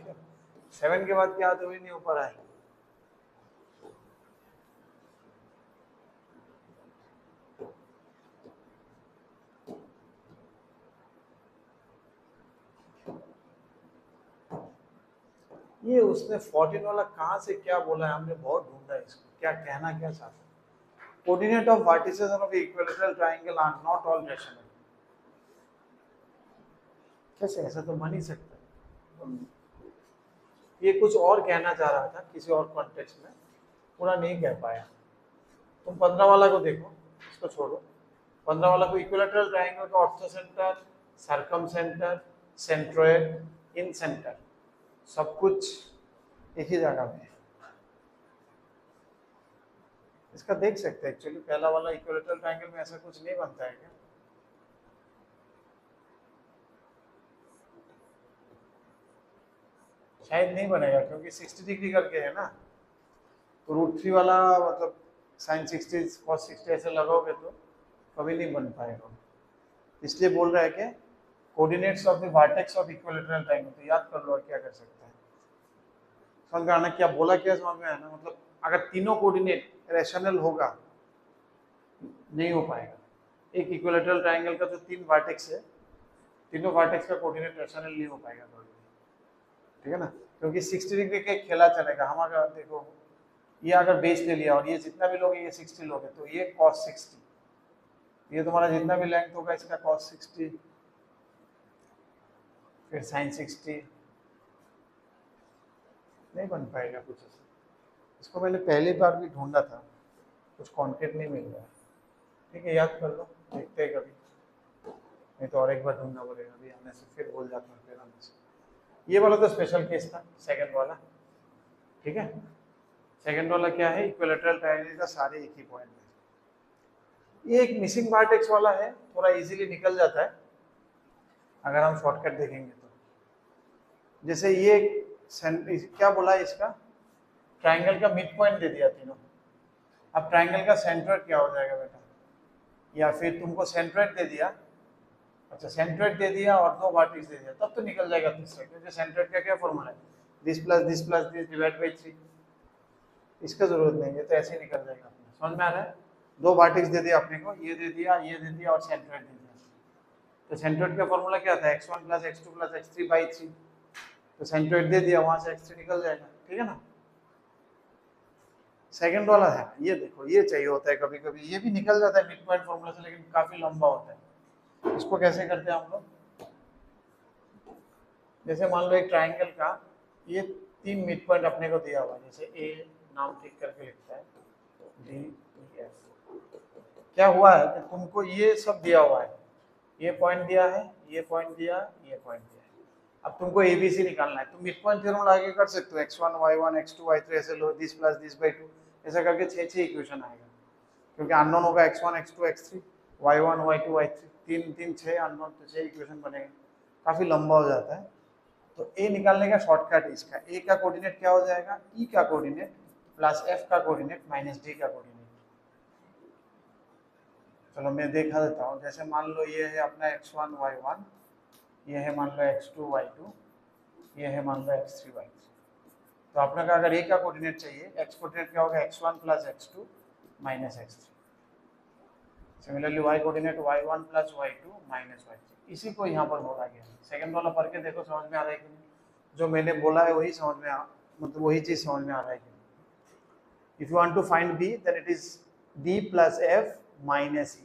7 के बाद क्या आता है वही नहीं हो पा रहा है। ये उसने 14 वाला कहाँ से क्या बोला है, हमने बहुत ढूंढा इसको, क्या कहना क्या चाहता है। Coordinate of vertices of equilateral triangle are not all rational. कैसे, ऐसा तो बन ही सकता है। ये कुछ और कहना चाह रहा था किसी और कॉन्टेक्स्ट में, पूरा नहीं कह पाया। तुम 15 वाला को देखो, इसको छोड़ो। 15 वाला को इक्विलैटरल ट्रायंगल का orthocentre, circumcentre, centroid, incentre, सब कुछ एक ही जगह में है। इसका देख सकते हैं एक्चुअली, पहला वाला इक्विलैटरल ट्रायंगल में ऐसा कुछ नहीं बनता है क्या? शायद नहीं बनेगा, क्योंकि 60 डिग्री करके है ना, तो √3 वाला मतलब sin 60 cos 60 ऐसे लगाओगे तो कभी नहीं बन पाएगा। इसलिए बोल रहा है कि coordinates of the vertex of equilateral triangle, तो याद कर लो क्या कर सकता है। समझ में आना क्या बोला, क्या समझ में आना? मतलब अगर तीनों कोऑर्डिनेट रेशनल होगा, नहीं हो पाएगा। एक इक्विलैटरल ट्रायंगल का जो 3 वर्टेक्स है, तीनों वर्टेक्स का कोऑर्डिनेट रेशनल नहीं हो पाएगा कभी, ठीक है ना? क्योंकि 60 डिग्री का खेला चलेगा। हम अगर देखो, ये अगर बेस ले लिया और ये जितना भी लोगे ये 60 लोगे, तो ये cos 60, ये तुम्हारा जितना भी लेंथ होगा इसका cos 60, फिर sin 60, नहीं बन पाएगा कुछ ऐसा। इसको मैंने पहली बार भी ढूंढा था, कुछ कॉन्क्रीट नहीं मिल रहा। ठीक है, याद कर लो, देखते हैं कभी, नहीं तो और एक बार ढूंढना पड़ेगा। अभी आने से फिर भूल जाता हूँ फिर आने से। ये वाला तो स्पेशल केस था, सेकंड वाला। ठीक है, सेकंड वाला क्या है, इक्विलैटरल ट्रायंगल का सारे एक ही पॉइंट है। ये एक मिसिंग वर्टेक्स वाला है, थोड़ा इजीली निकल जाता है अगर हम शॉर्टकट देखेंगे तो। जैसे ये क्या बोला है, इसका ट्रायंगल का मिड पॉइंट दे दिया तीनों। अब ट्रायंगल का सेंट्रोइड क्या हो जाएगा बेटा, या फिर तुमको सेंट्रोइड दे दिया, अच्छा सेंट्रोइड दे दिया और 2 वर्टेक्स दे दिया, तब तो निकल जाएगा तीसरा, क्योंकि सेंट्रोइड का क्या फॉर्मूला है, this plus this plus this divide by 3। इसका जरूरत नहीं है, तो ऐसे ही निकल जाएगा। समझ में आ रहा है? 2 वर्टेक्स दे दिया अपने को, ये दे दिया, ये दे दिया और सेंट्रोइड दे दिया। तो सेंट्रोइड का फॉर्मूला क्या था, x1 + x2 + x3 बाई 3। तो सेंट्रोइड दे दिया, वहां से x3 निकल जाएगा। ठीक है ना? सेकंड वाला है, ये देखो, ये चाहिए होता है कभी कभी, ये भी निकल जाता है मिड पॉइंट फॉर्मूला से, लेकिन काफी लंबा होता है। इसको कैसे करते हैं हम लोग, जैसे मान लो एक ट्रायंगल का ये 3 मिड पॉइंट अपने को दिया हुआ है, जैसे ए नाम ठीक करके लिखता है, डी ई एफ। क्या हुआ है कि तुमको ये सब दिया हुआ है, ये पॉइंट दिया है, ये पॉइंट दिया, ये पॉइंट दिया है। अब तुमको एबीसी निकालना है, तुम मिड पॉइंट थ्योरम लगा के कर सकते हो, x1 y1 x2 y3 ऐसे लो, दिस प्लस दिस बाई 2, ऐसा करके 6 इक्वेशन आएगा, क्योंकि अननोन होगा x1 x2 x3 y1 y2 y3। तीन तीन 6 अननोन, तो 6 इक्वेशन बनेगा, काफ़ी लंबा हो जाता है। तो ए निकालने का शॉर्टकट इसका, ए का कोऑर्डिनेट क्या हो जाएगा, ई का कोऑर्डिनेट प्लस एफ का कोऑर्डिनेट माइनस डी का कोऑर्डिनेट। चलो मैं देखा देता हूँ, जैसे मान लो ये है अपना x1 y1, ये है मान लो x2 y2, ये है मान लो x3 y3। तो अपने का अगर ए का कोऑर्डिनेट चाहिए, x कोऑर्डिनेट क्या होगा, x1 plus x2 minus x3। Similarly y coordinate y1 plus y2 minus y3। इसी को यहाँ पर बोला गया है। सेकंड वाला पढ़ के देखो समझ में आ रहा है कि नहीं, जो मैंने बोला है वही समझ में मतलब वही चीज समझ में आ रहा है कि नहीं। If you want to find b then it is b plus f minus e।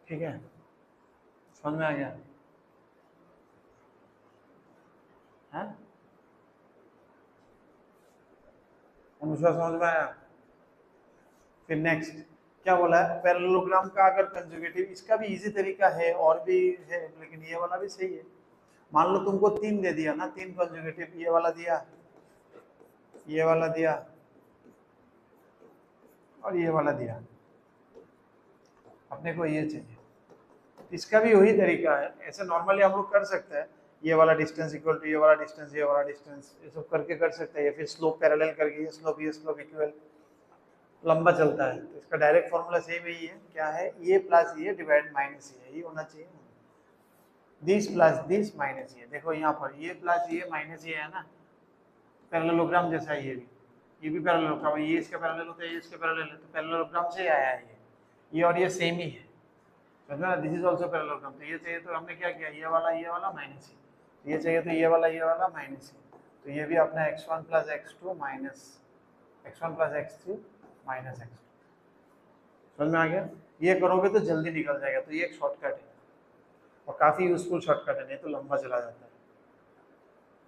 ठीक है, समझ में आ गया? है अनुष्का, समझ में आया? फिर नेक्स्ट क्या बोला है, पैरेललोग्राम का अगर कंजुगेटिव, इसका भी इजी तरीका है और भी है, लेकिन ये वाला भी सही है। मान लो तुमको 3 दे दिया ना, 3 कंजुगेटिव, ये वाला दिया, ये वाला दिया और ये वाला दिया, अपने को ये चाहिए। इसका भी वही तरीका है, ऐसे नॉर्मली हम लोग कर सकते हैं, ये वाला डिस्टेंस इक्वल टू ये वाला डिस्टेंस, ये वाला डिस्टेंस, ये सब करके कर सकते हैं, या फिर स्लोप पैरेलल करके ये स्लोप इक्वल, लंबा चलता है। तो इसका डायरेक्ट फॉर्मूला सेम यही है, क्या है, ये प्लस ये डिवाइड माइनस ये होना चाहिए, दिस प्लस दिस माइनस ये। देखो यहाँ पर ये प्लस ये माइनस ये है ना, पैरेललोग्राम जैसा है ये भी पैरेललोग्राम, ये इसके पैरेलल होता है, ये इसके पैरेलल है, तो पैरेललोग्राम से आया है ये और ये सेम ही है, समझना? This is also parallelogram. तो ये चाहिए तो हमने क्या किया, ये वाला माइनस ये चाहिए तो ये वाला माइनस तो ये भी अपना x1 plus x2 minus x1 plus x3 minus x2। समझ में आ गया? ये करोगे तो जल्दी निकल जाएगा, तो ये एक शॉर्टकट है और काफ़ी यूजफुल शॉर्टकट है, नहीं तो लंबा चला जाता है,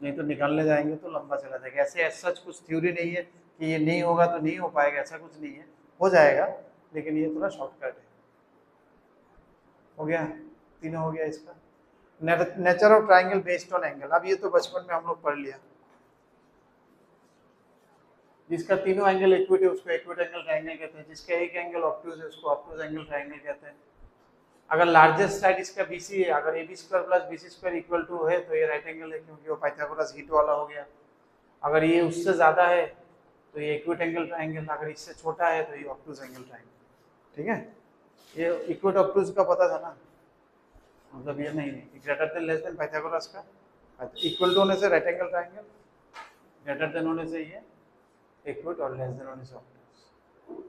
नहीं तो निकालने जाएंगे तो लंबा चला जाएगा। ऐसे ऐसा कुछ थ्योरी नहीं है कि ये नहीं होगा तो नहीं हो पाएगा, ऐसा कुछ नहीं है, हो जाएगा, लेकिन ये थोड़ा शॉर्टकट है। हो गया, तीनों हो गया इसका। Nature of triangle based on angle, अब ये तो बचपन में हम लोग पढ़ लिया। जिसका तीनों एंगल इक्विट है उसको इक्विट एंगल ट्राइंगल कहते हैं, जिसका एक एंगल ऑब्टूज है उसको ऑब्टूज एंगल ट्राइंगल कहते हैं। अगर लार्जेस्ट साइड इसका BC है, अगर AB square plus BC square equal to है तो ये राइट एंगल है, क्योंकि वो पाइथागोरस हीट वाला हो गया। अगर ये उससे ज़्यादा है तो ये इक्विट एंगल ट्राइंगल, अगर इससे छोटा है तो ये ऑब्टूज एंगल ट्राइंगल। ठीक है, ये इक्विट ऑब्टूज का पता था ना, मतलब ये नहीं है greater than less than Pythagoras का, इक्वल टू होने से right angle triangle, greater than होने से ये इक्विट और लेस देन होने से ऑब्टूज।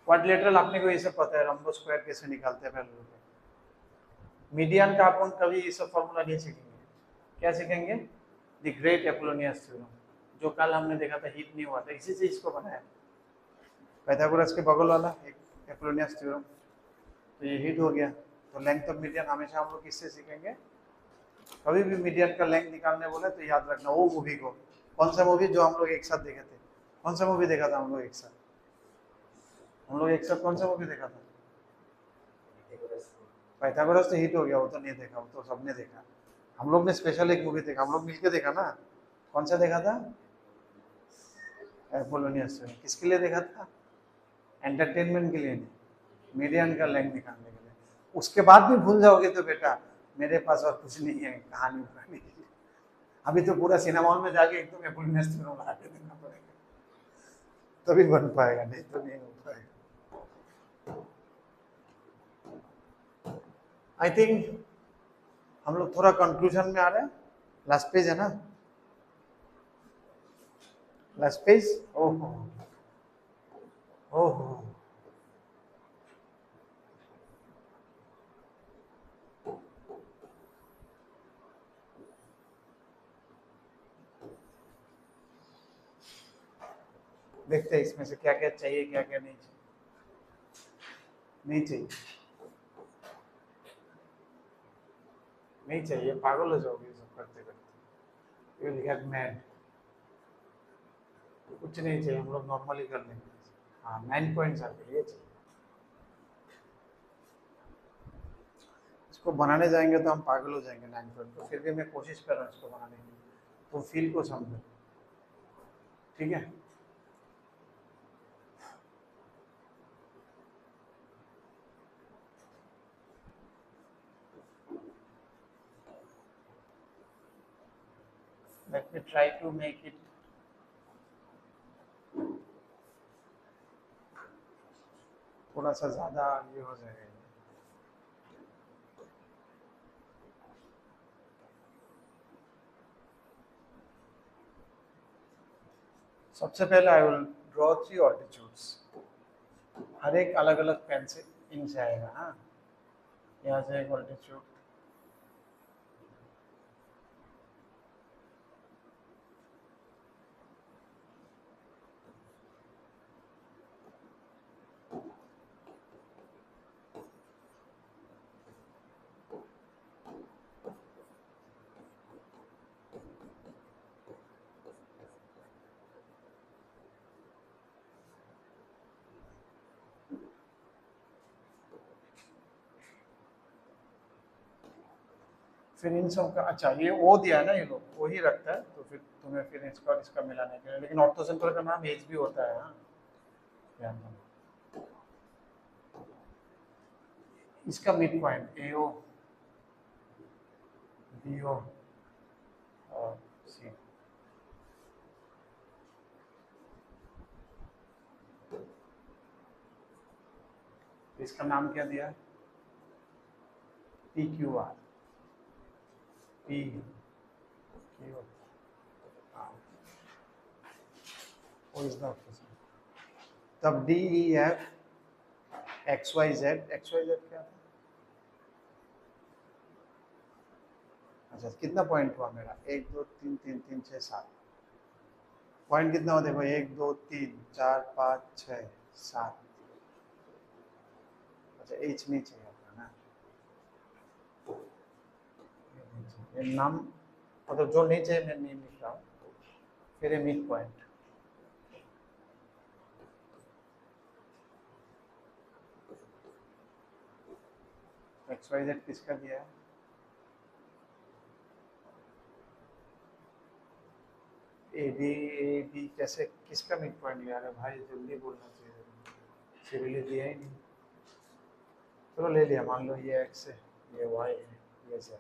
क्वाड्रिलेटरल आपने को ये सब पता है, रंबो स्क्वायर कैसे निकालते हैं पहले। मीडियन का अपन कभी ये सब फॉर्मूला नहीं सीखेंगे, क्या सीखेंगे, द ग्रेट एपोलोनियस थ्योरम, जो कल हमने देखा था, हीट नहीं हुआ था, इसी से इसको बनाया, पाइथागोरस के बगल वाला एक एपोलोनियस थ्योरम। तो ये हीट हो गया, तो लेंथ ऑफ मीडियन हमेशा हम लोग किससे सीखेंगे, कभी भी मीडियन का लेंथ निकालने बोले तो याद रखना वो मूवी को, कौन सा मूवी जो हम लोग एक साथ देखे थे, कौन सा मूवी देखा था हम लोग एक साथ, कौन सा मूवी देखा था, पाइथागोरस तो हिट हो गया, वो तो नहीं देखा, वो तो सबने देखा। हम लोग ने स्पेशल एक मूवी देखा, हम लोग मिलके देखा ना, कौन सा देखा था, एपोलोनियस। किसके लिए देखा था, एंटरटेनमेंट के लिए नहीं, मीडियन का लेंथ निकालने के लिए। उसके बाद भी भूल जाओगे तो बेटा मेरे पास और कुछ नहीं है कहानी बनाने के लिए, अभी तो पूरा सिनेमा हॉल में जाके एकदम एपोलोनियस थ्योरम लगा के देना पड़ेगा, तभी बन पाएगा, नहीं तो नहीं हो पाएगा। आई थिंक हम लोग थोड़ा कंक्लूजन में आ रहे हैं, लास्ट पेज है ना, लास्ट पेज। ओहो ओहो, देखते हैं इसमें से क्या क्या चाहिए, क्या क्या नहीं चाहिए, नहीं चाहिए, नहीं चाहिए, पागल हो जाओगे सब करते करते, यू विल गेट मैड। कुछ नहीं चाहिए, हम लोग नॉर्मली कर लेंगे। हाँ 9 पॉइंट्स आते ये चाहिए, इसको बनाने जाएंगे तो हम पागल हो जाएंगे 9 पॉइंट को, फिर भी मैं कोशिश कर रहा हूँ इसको बनाने की, तो फील को समझो, ठीक है। Let me try to make it थोड़ा सा ज्यादा ये हो जाएगा। सबसे पहले आई विल ड्रॉ 3 ऑल्टीट्यूड्स, हर एक अलग अलग पेन से इनसे आएगा। हाँ, यहाँ से एक ऑल्टीट्यूड, फिर इन सब का, अच्छा ये ओ दिया है ना, ये लोग वो ही रखता है, तो फिर तुम्हें फिर इसका और इसका मिलाने के लिए, लेकिन ऑर्थो सेंटर का नाम एच भी होता है। हाँ, ध्यान दो। इसका mid point A O B O और सी, इसका नाम क्या दिया? P Q R, P Q R, वो इज द, तब D E F X Y Z, X Y Z क्या था? अच्छा, कितना पॉइंट हुआ मेरा? 1 2 3 3 3 6 7 पॉइंट कितना हुआ देखो, 1 2 3 4 5 6 7। अच्छा, एच नीचे है ना, ये नाम मतलब जो नीचे है मैं नेम लिख रहा हूँ, फिर ये mid point. X Y Z किसका दिया है? ए बी कैसे, किसका मिड पॉइंट लिया है भाई? जल्दी बोलना चाहिए, सिविली दिया ही नहीं। चलो ले लिया, मान लो ये एक्स है, ये वाई है, ये जेड।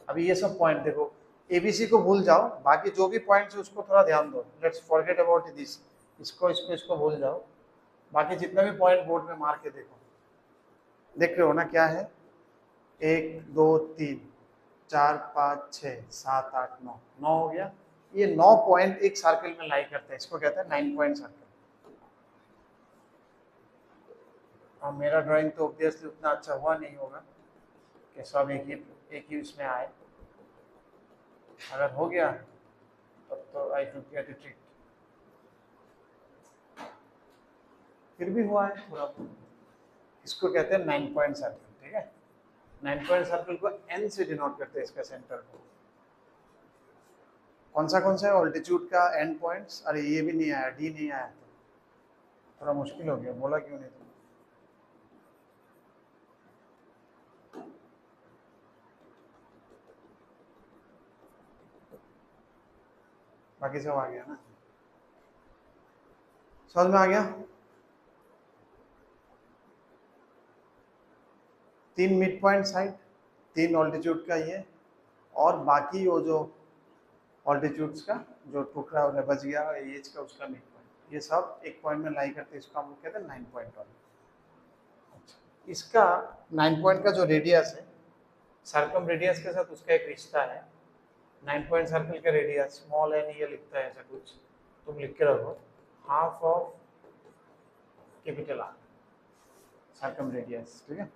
अभी ये सब पॉइंट देखो, एबीसी को भूल जाओ, बाकी जो भी पॉइंट्स है उसको थोड़ा ध्यान दो। लेट्स फॉरगेट अबाउट दिस, इसको इसको इसको भूल जाओ, बाकी जितना भी पॉइंट बोर्ड में मार के देखो। देख रहे हो ना क्या है? 1 2 3 4 5 6 7 8 9, 9 हो गया। ये 9 पॉइंट एक सर्कल में लाई करते हैं, इसको कहते हैं 9 पॉइंट सर्कल। और मेरा ड्राइंग तो ऑब्वियसली उतना अच्छा हुआ नहीं होगा कि सब एक ही उसमें आए। अगर हो गया तब तो I should get it trick. फिर भी हुआ है थोड़ा बहुत। इसको कहते हैं 9 पॉइंट सर्कल, ठीक है। 9 पॉइंट सर्कल को एन से डिनोट करते हैं, इसका सेंटर को। कौन सा है ऑल्टीट्यूड का एंड पॉइंट्स? अरे ये भी नहीं आया, डी नहीं आया, थोड़ा मुश्किल हो गया, बोला क्यों नहीं तुम? बाकी सब आ गया ना, समझ में आ गया? 3 मिड पॉइंट साइड, 3 ऑल्टीट्यूड का ये, और बाकी वो जो ऑल्टीट्यूड्स का जो टुकड़ा बच गया एज का, उसका मिड पॉइंट, ये सब एक पॉइंट में लाई करते हैं। इसको हम लोग कहते हैं 9 पॉइंट वाला। अच्छा, इसका 9 पॉइंट का जो रेडियस है, सर्कम रेडियस के साथ उसका एक रिश्ता है। 9 पॉइंट सर्कल का रेडियस स्मॉल एन ये लिखता है, ऐसा कुछ तुम लिख के रखो, half of capital R, circum radius, ठीक है।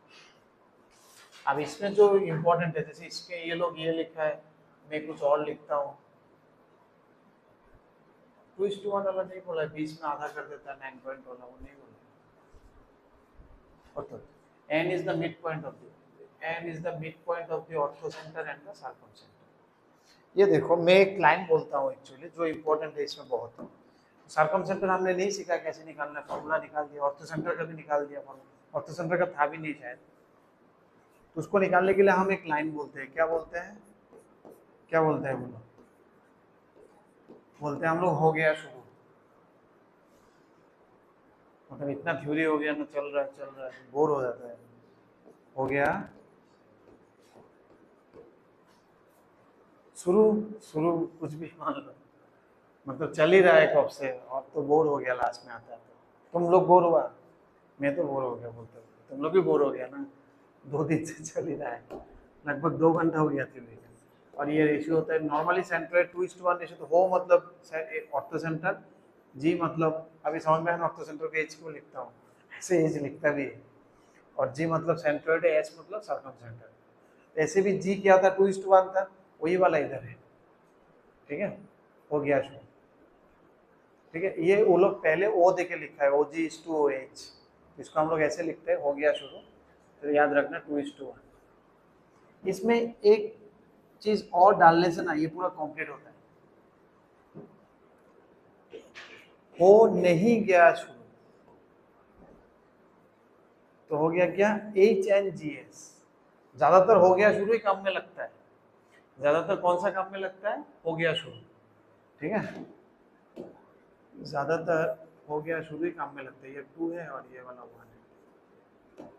अब इसमें जो इम्पोर्टेंट है, जैसे इसके ये लोग ये लिखा है, मैं कुछ और लिखता हूँ। 2:1 वाला नहीं बोला है, बीच में आधा कर देता है 9 पॉइंट वाला, वो नहीं बोला। n is the midpoint of the ortho center and the circum center। ये देखो, मैं एक लाइन बोलता हूँ एक्चुअली जो इम्पोर्टेंट है इसमें बहुत। सर्कम सेंटर हमने नहीं सीखा कैसे निकालना, फॉर्मूला निकाल दिया। ऑर्थो सेंटर का भी निकाल दिया फॉर्मूला, ऑर्थो सेंटर का था भी नहीं शायद। तो उसको निकालने के लिए हम एक लाइन बोलते हैं, क्या बोलते हैं, क्या बोलते हैं बोलो? बोलते हैं हम लोग हो गया शुरू। मतलब इतना थ्योरी हो गया ना, चल रहा है, बोर हो जाता है। हो गया शुरू शुरू कुछ भी मान लो, मतलब चल ही रहा है कब से, और तो बोर हो गया लास्ट में आता है तो। तुम लोग बोर हुआ, मैं तो बोर हो गया बोलते बोलते, तुम लोग भी बोर हो गया ना, 2 दिन से चल ही रहा है, लगभग 2 घंटा हो गया थी लेकिन। और ये रेशियो होता है नॉर्मली सेंट्रोइड 2:1 रेशियो, तो हो मतलब ऑर्थो सेंटर, जी मतलब अभी समझ में आया ना, ऑर्थो सेंटर के एज को लिखता हूँ, ऐसे एज लिखता भी है। और जी मतलब सेंट्रोइड है, एच मतलब सर्कम सेंटर। ऐसे भी जी क्या था, 2:1 था, वही वाला इधर है। ठीक है, हो गया शुरू। ठीक है, ये वो लोग पहले ओ दे के लिखा है, ओ जी इज टू ओ एच, इसको हम लोग ऐसे लिखते हैं, हो गया शुरू। तो याद रखना 2:1। इसमें एक चीज और डालने से ना ये पूरा कंप्लीट होता है। हो नहीं गया शुरू, तो हो गया क्या, HNGS। ज्यादातर हो गया शुरू ही काम में लगता है, ज्यादातर कौन सा काम में लगता है, हो गया शुरू। ठीक है, ज्यादातर हो गया शुरू ही काम में लगता है। ये 2 है और ये वाला 1 है,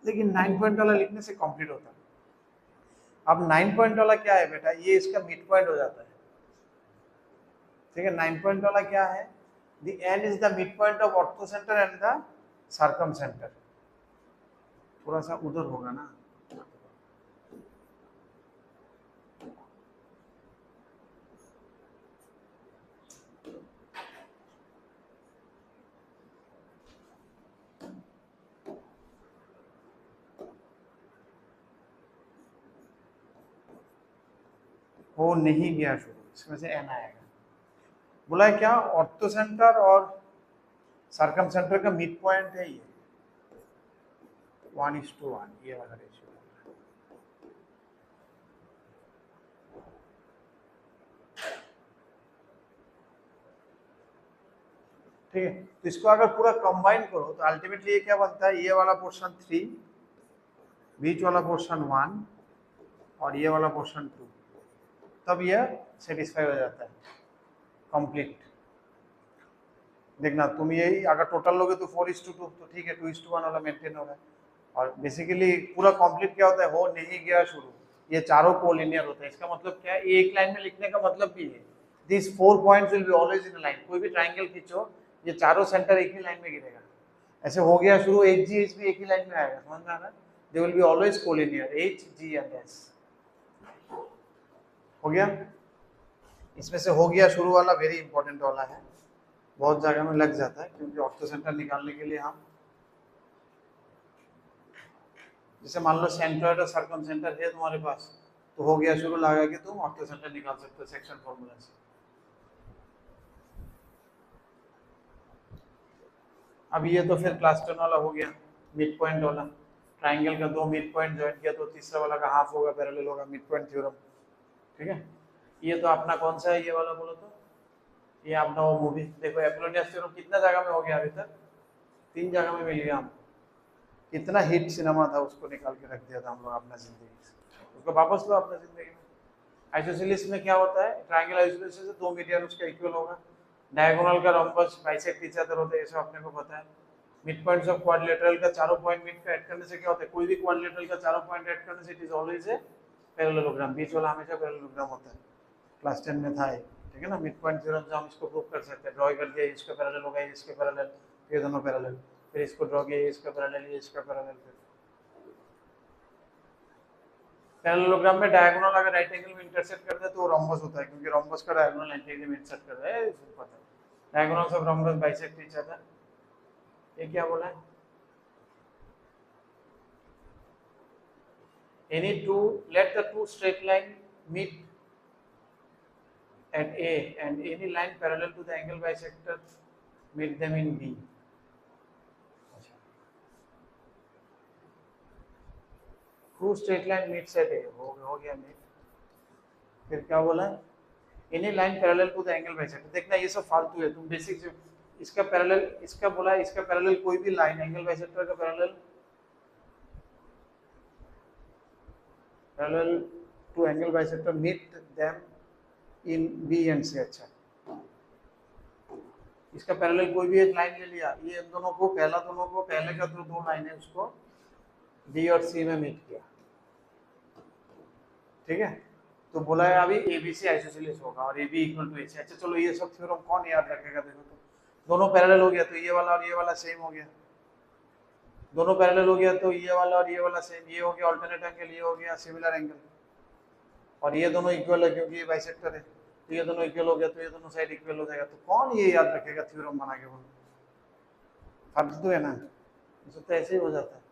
लेकिन 9 पॉइंट वाला लिखने से कंप्लीट होता है। अब 9 पॉइंट वाला क्या है बेटा, ये इसका मिड पॉइंट हो जाता है। ठीक है, 9 पॉइंट वाला क्या है, the end is the mid point of ortho centre and the circum centre. थोड़ा सा उधर होगा ना, हो नहीं गया शुरू, इसमें से एन आएगा। बोला है क्या, ऑर्थो सेंटर और सर्कम सेंटर का मिड पॉइंट है ये 1:1, ये वाला रेशियो। ठीक है, तो इसको अगर पूरा कंबाइन करो तो अल्टीमेटली ये क्या बनता है, ये वाला पोर्शन 3, बीच वाला पोर्शन 1 और ये वाला पोर्शन 2, तब यह सेटिस्फाई हो जाता है, कंप्लीट। देखना तुम यही अगर टोटल लोगे तो 4:2, तो ठीक है, 2:1 वाला मेंटेन हो रहा है। और बेसिकली पूरा कंप्लीट क्या होता है, हो नहीं गया शुरू, ये चारों कोलिनियर होता है। इसका मतलब क्या है, एक लाइन में लिखने का मतलब भी है, this 4 points will be always in line. कोई भी ट्राइंगल खींचो, ये चारों सेंटर एक ही लाइन में गिरेगा। ऐसे हो गया शुरू, एच जी एच भी एक ही लाइन में आएगा, समझ में आ रहा है, they will be always collinear, H G and S. हो गया, इसमें से हो गया शुरू वाला वेरी इंपॉर्टेंट वाला है, बहुत जगह में लग जाता है, क्योंकि ऑर्थो सेंटर निकालने के लिए हम, जैसे मान लो सेंट्रोइड और सर्कम सेंटर है तुम्हारे पास, तो हो गया शुरू लगा के तुम ऑर्थो सेंटर निकाल सकते हो सेक्शन फॉर्मूला से। अब ये तो फिर क्लास 10 वाला हो गया, मिड पॉइंट वाला। ट्राइंगल का 2 मिड पॉइंट ज्वाइन किया तो तीसरा वाला का हाफ होगा, पैरेलल होगा, मिड पॉइंट थ्योरम। ठीक है, ये तो अपना कौन सा है ये वाला बोलो तो, ये अपना वो मूवी देखो, एपोलोनियस थ्योरम कितना जगह में हो गया अभी तक, 3 जगह में मिल गया हमको। कितना हिट सिनेमा था, उसको निकाल के रख दिया था हम लोग अपना जिंदगी से, उसको वापस लो अपना जिंदगी में। आइसोसेलेस में क्या होता है, ट्रायंगल आइसोसेलेस से 2 मीडियन उसका इक्वल होगा, डायगोनल का रोम्बस बाइसेक्ट ईच अदर होता है, ये सब अपने को पता है। मिड पॉइंट्स ऑफ क्वाड्रिलेटरल का चारों पॉइंट मिड का ऐड करने से क्या होता है, कोई भी क्वाड्रिलेटरल का चारों पॉइंट ऐड करने से it is always a parallelogram, बीच वाला हमेशा पैरेललोग्राम होता है, क्लास 10 में था ये। ठीक है ना, मिड पॉइंट थ्योरम से हम इसको प्रूव कर सकते हैं, ड्रॉ कर दिया, इसका पैरेलल होगा, इसके पैरेलल, ये दोनों पैरेलल, फिर इसको ड्रॉ किया, इसका पैरेलल, ये इसका पैरेलल। फिर पैरेललोग्राम में डायगोनल अगर राइट एंगल में इंटरसेक्ट करता है तो वो रोम्बस होता है, क्योंकि रोम्बस का डायगोनल 90 डिग्री में इंटरसेक्ट करता है, इसको पता है। Diagonals of rhombus bisect each other, ये क्या बोला है, any two, let the two straight line meet at A and any line parallel to the angle bisector meet them in B. Two straight line meets at A, हो गया meet। फिर क्या बोला, any line parallel to the angle bisector। देखना ये सब फालतू है, तुम बेसिक से इसका पैरेलल, इसका बोला है, इसका पैरेलल कोई भी लाइन एंगल बाइसेक्टर का parallel to angle bisector meet them in B and C. अच्छा, इसका पैरेलल कोई भी एक लाइन ले लिया, ये इन दोनों को, पहला दोनों को, पहले का तो 2 लाइन है, उसको बी और सी में मीट किया। ठीक है, तो बोला है अभी ABC आइसोसेलेस होगा और AB इक्वल टू AC। अच्छा चलो ये सब थ्योरम कौन याद रखेगा, देखो तो दोनों पैरेलल हो गया तो ये वाला और ये वाला सेम हो गया, दोनों पैरेलल हो गया तो ये वाला और ये वाला सेम, ये हो गया अल्टरनेट एंगल, ये हो गया सिमिलर एंगल, और ये दोनों इक्वल है क्योंकि ये बाइसेक्टर है, तो ये दोनों इक्वल हो गया तो ये दोनों साइड इक्वल हो जाएगा। तो कौन ये याद रखेगा थ्योरम बना के, बोलो फर्क तो है ना, तो ऐसे ही हो जाता है।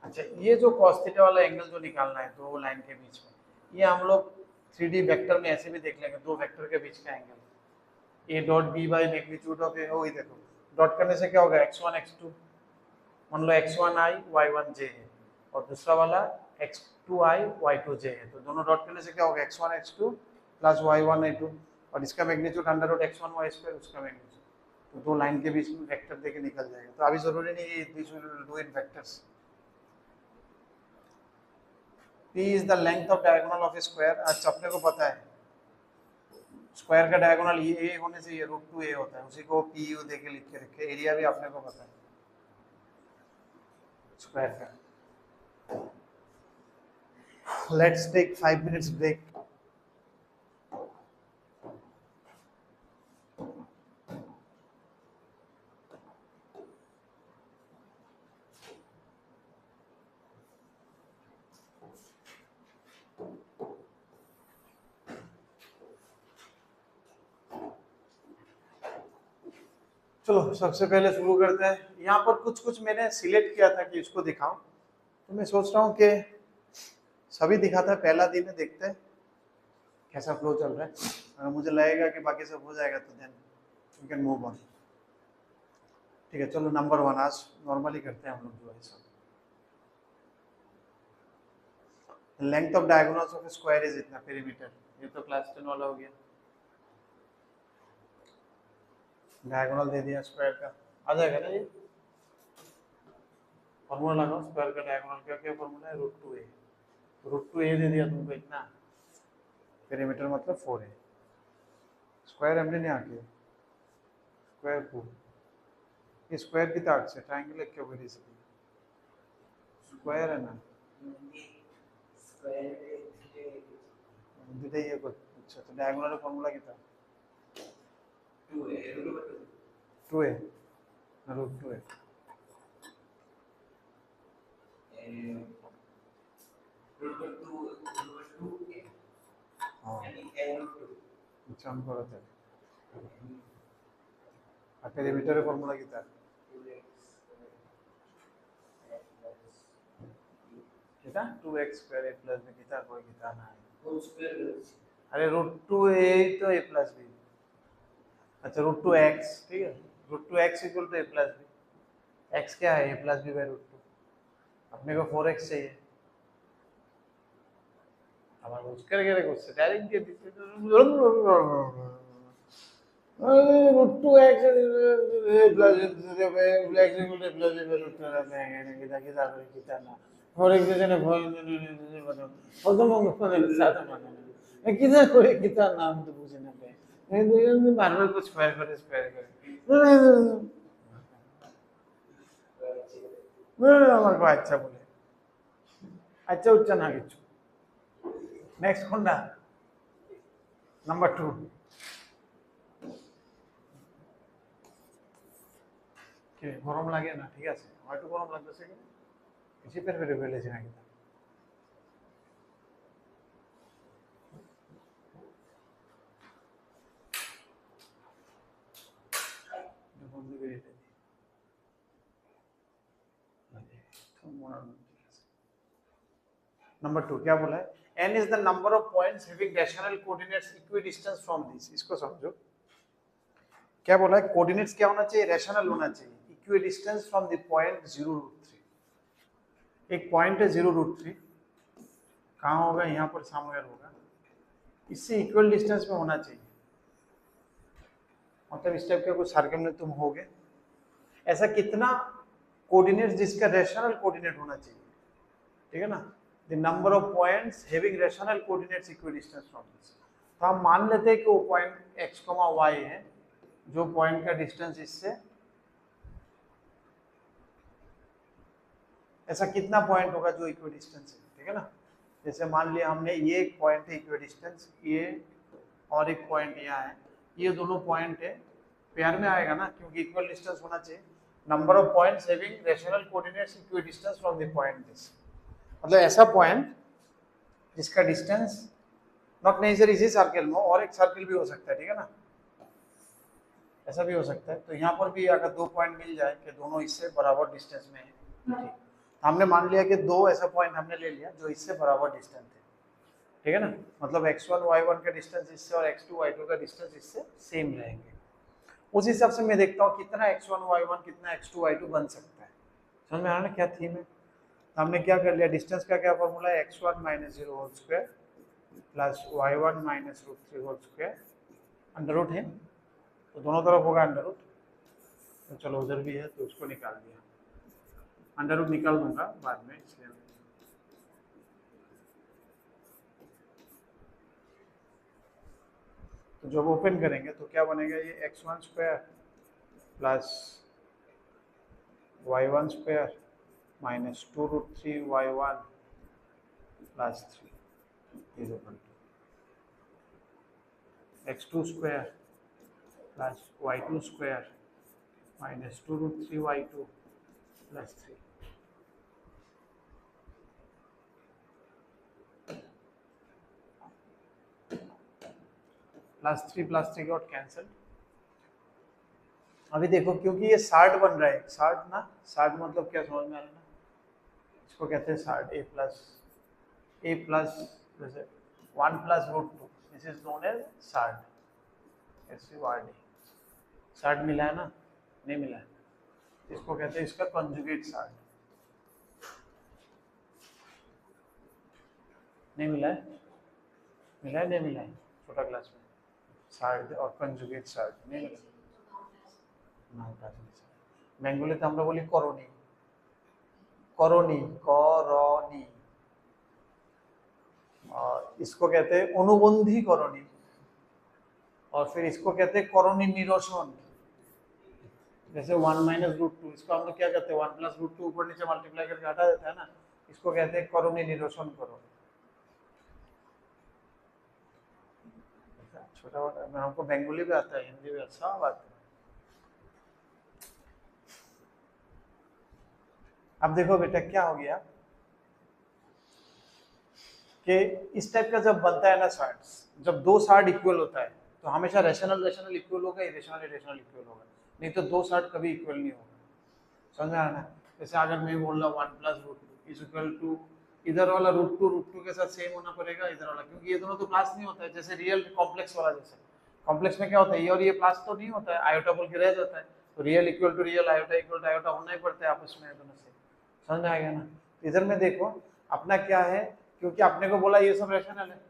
अच्छा ये जो cos थीटा वाला एंगल जो निकालना है दो लाइन के बीच में, ये हम लोग 3D वेक्टर में ऐसे भी देख लेंगे, दो वेक्टर के बीच का angle, a dot b by magnitude of a, वही देखो डॉट करने से क्या होगा x1 x2, मान लो x1i y1j है और दूसरा वाला x2i y2j है, तो दोनों डॉट करने से क्या होगा x1 x2 plus y1 y2, और इसका magnitude under root x1 y2 उसका मैग्नीट्यूड, तो दो लाइन के बीच में वेक्टर देके निकल जाएगा। तो अभी जरूरी नहीं है this will do in vectors. P is the length of diagonal of a square। अच्छा अपने को पता है स्क्वायर का डायगोनल ये a होने से ये √2a होता है, उसी को PU देके लिख के रखे, एरिया भी अपने को पता है स्क्वायर का। Let's take 5 minutes break. चलो सबसे पहले शुरू करते हैं। यहाँ पर कुछ मैंने सिलेक्ट किया था कि इसको दिखाऊं, तो मैं सोच रहा हूँ कि सभी दिखाता है, पहला दिन है, देखते हैं कैसा फ्लो चल रहा है, अगर मुझे लगेगा कि बाकी सब हो जाएगा तो then we can move on. ठीक है चलो नंबर 1 आज नॉर्मली करते हैं हम लोग जो है सब। Length of diagonals of square is इतना पेरीमीटर, ये तो क्लास 10 वाला हो गया। डायगोनल दे दिया स्क्वायर का, आ जाएगा ना ये फॉर्मूला लगाओ स्क्वायर का डायगोनल का, क्या फॉर्मूला है √2a, √2a दे दिया तुमको इतना, पेरीमीटर मतलब 4a, स्क्वायर हमने नहीं आके स्क्वायर को ये स्क्वायर की ताक से ट्रायंगल क्यों बड़ी सी स्क्वायर है ना, स्क्वायर ये कुछ। अच्छा तो डायगोनल फॉर्मूला कितना 2a √2a अच्छा हम करते हैं पेरीमीटर फॉर्मूला कितना कितना 2x square a plus b कितना कोई कितना ना है, अरे √2a तो a प्लस b, अच्छा √2x ठीक है, √2x equal to a plus b, x क्या है a प्लस b बाय √2, अपने को 4x चाहिए, हमारा कुछ करके देखो उससे डायरेक्ट दे दीजिए √2x प्लस कितना और एक जैसे ना कितना कोई कितना नाम तो पूछे ना पे बार बार कुछ स्क्वायर करे আমার को अच्छा बोले अच्छा उच्चा ना কিছু नेक्स्ट कोनটা नंबर 2 के গরম লাগে না ঠিক আছে আমার একটু গরম লাগতেছে কি বেশি পেরে ফেলেছি নাকি বন্ধ করে দিই नंबर 2 क्या बोला है n is the number of points having rational coordinates equidistant from this, इसको समझो क्या बोला है कोऑर्डिनेट्स क्या होना चाहिए रैशनल होना चाहिए इक्विडिस्टेंस फ्रॉम द पॉइंट 0√3, एक पॉइंट है 0√3 कहाँ होगा यहाँ पर समवेयर होगा, इससे इक्वल डिस्टेंस में होना चाहिए, मतलब इस टाइप का कुछ सर्कल में तुम होगे, ऐसा कितना कोऑर्डिनेट्स जिसका रैशनल कोऑर्डिनेट होना चाहिए, ठीक है ना, the number of points having rational coordinates equidistance from this, तो हम मान लेते हैं कि वो पॉइंट x, y है, जो पॉइंट का डिस्टेंस इससे ऐसा कितना पॉइंट होगा जो इक्विडिस्टेंस है, ठीक है ना, जैसे मान लिया हमने ये एक पॉइंट है इक्वी डिस्टेंस, ये और एक पॉइंट यहाँ है, ये दोनों पॉइंट है पेयर में आएगा ना, क्योंकि इक्वल डिस्टेंस होना चाहिए। Number of points having rational coordinates equi distance from the point this, मतलब ऐसा पॉइंट जिसका डिस्टेंस नॉट नेसेसरी इसी सर्कल में और एक सर्कल भी हो सकता है, ठीक है ना, ऐसा भी हो सकता है। तो यहाँ पर भी अगर दो पॉइंट मिल जाए कि दोनों इससे बराबर डिस्टेंस में है, ठीक, हमने मान लिया कि दो ऐसा पॉइंट हमने ले लिया जो इससे बराबर डिस्टेंस है, ठीक है ना, मतलब x1 y1 का डिस्टेंस इससे और x2 y2 का डिस्टेंस इससे सेम रहेंगे। उस हिसाब से मैं देखता हूँ कितना x1 y1 कितना x2 y2 बन सकता है। समझ में आ रहा है ना क्या थीम है। हमने क्या कर लिया, डिस्टेंस का क्या फॉर्मूला है, x1 minus 0 whole square plus y1 minus √3 whole square, under root है तो दोनों तरफ होगा अंडर रूट, तो चलो उधर भी है तो उसको निकाल दिया, अंडर रूट निकाल दूंगा बाद में इसलिए। तो जब ओपन करेंगे तो क्या बनेगा, ये x1 square plus y1 square minus 2√3 y1 plus 3 is equal to x2 square plus y2 square minus 2√3 y2 plus 3। Plus three got cancel. अभी देखो क्योंकि ये 60 बन रहा है, 60 ना, 60 मतलब क्या समझ में आ रहा है ना, इसको कहते हैं 60 a प्लस जैसे 1 plus √2, this is known as 60 SURD। 60 मिला है ना, नहीं मिला है, इसको कहते हैं इसका कंजुगेट 60। नहीं मिला है, मिला है नहीं मिला है छोटा क्लास में 60 और कंजुगेट 60 नहीं मिला ना। बेंगली तो আমরা বলি করণী, করণী করণী, और इसको कहते हैं अनुबंधी करणी, और फिर इसको कहते हैं करणी निरसन। जैसे 1 माइनस √2, इसको हम लोग क्या कहते हैं 1 प्लस √2 ऊपर नीचे मल्टीप्लाई करके हटा देता है ना, इसको कहते हैं करणी निरसन करो। छोटा वाला मैं हमको बेंगली भी आता है, हिंदी भी अच्छा बात है। अब देखो बेटा क्या हो गया कि इस टाइप का जब बनता है ना साइड्स, जब दो साइड इक्वल होता है तो हमेशा रेशनल रेशनल इक्वल होगा, इरेशनल इरेशनल इक्वल होगा, नहीं तो दो साइड कभी इक्वल नहीं होगा। समझ में आ रहा है। जैसे अगर मैं बोल रहा हूँ 1 प्लस √2 इज इक्वल टू, इधर वाला √2 के साथ सेम होना पड़ेगा इधर वाला, क्योंकि ये दोनों तो प्लस नहीं होता है, जैसे रियल कॉम्प्लेक्स वाला, जैसे कॉम्प्लेक्स में क्या होता है ये और ये प्लस तो नहीं होता है, आयोटा बोल के रह जाता है, तो real equal to real, iota equal to iota होना ही पड़ता है आपस में दोनों से। समझ में आ गया ना। इधर में देखो अपना क्या है, क्योंकि आपने को बोला ये सब रेशनल है,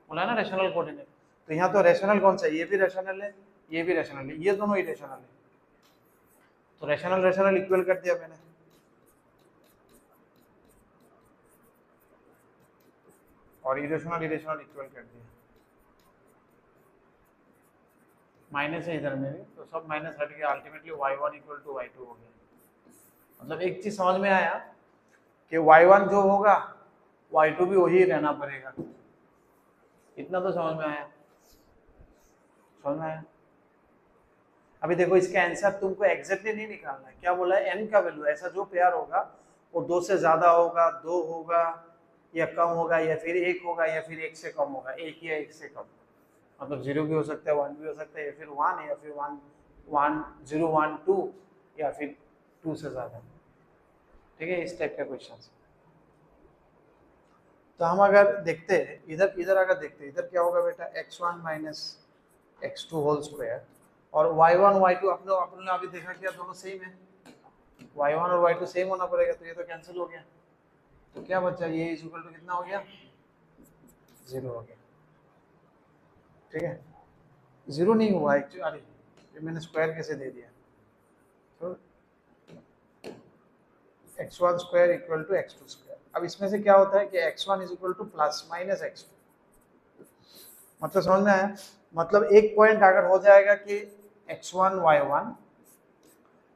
बोला ना रेशनल कोऑर्डिनेट, तो यहाँ तो रेशनल कौन सा है, ये भी रेशनल है ये भी रेशनल है, ये दोनों ही रेशनल है, तो रेशनल रेशनल इक्वल कर दिया मैंने। और इरेशनल इरेशनल इक्वल कर दिया, माइनस है इधर में भी तो सब माइनस हट गया, ultimately y1 equal to y2 हो गया। मतलब एक चीज समझ में आया कि y1 जो होगा y2 भी वही रहना पड़ेगा, इतना तो समझ में आया, समझ में आया। अभी देखो इसका आंसर तुमको एग्जैक्टली नहीं निकालना है, क्या बोला है n का वैल्यू, ऐसा जो पेयर होगा वो 2 से ज्यादा होगा, 2 होगा या कम होगा, या फिर 1 होगा या फिर 1 से कम होगा, 1 या 1 से कम, मतलब 0 भी हो सकता है 1 भी हो सकता है, या फिर 1 या फिर 1 0 1 2 या फिर 2 से ज्यादा, ठीक है, इस टाइप का क्वेश्चन। तो हम अगर देखते हैं इधर इधर अगर देखते हैं इधर क्या होगा बेटा, x1 minus x2 whole square, और y1 y2 अपने अभी देखा क्या दोनों सेम है, y1 और y2 सेम होना पड़ेगा, तो ये तो कैंसिल हो गया, तो क्या बचा, ये इज इक्वल टू कितना हो गया, 0 हो गया, ठीक है। 0 नहीं हुआ एक्चुअली, अरे ये मैंने स्क्वायर कैसे दे दिया, तो x1 square equal to x2 square. अब इसमें से क्या होता है कि x1 is equal two plus minus x2, मतलब समझ में आया, मतलब एक पॉइंट अगर हो जाएगा कि x1 y1,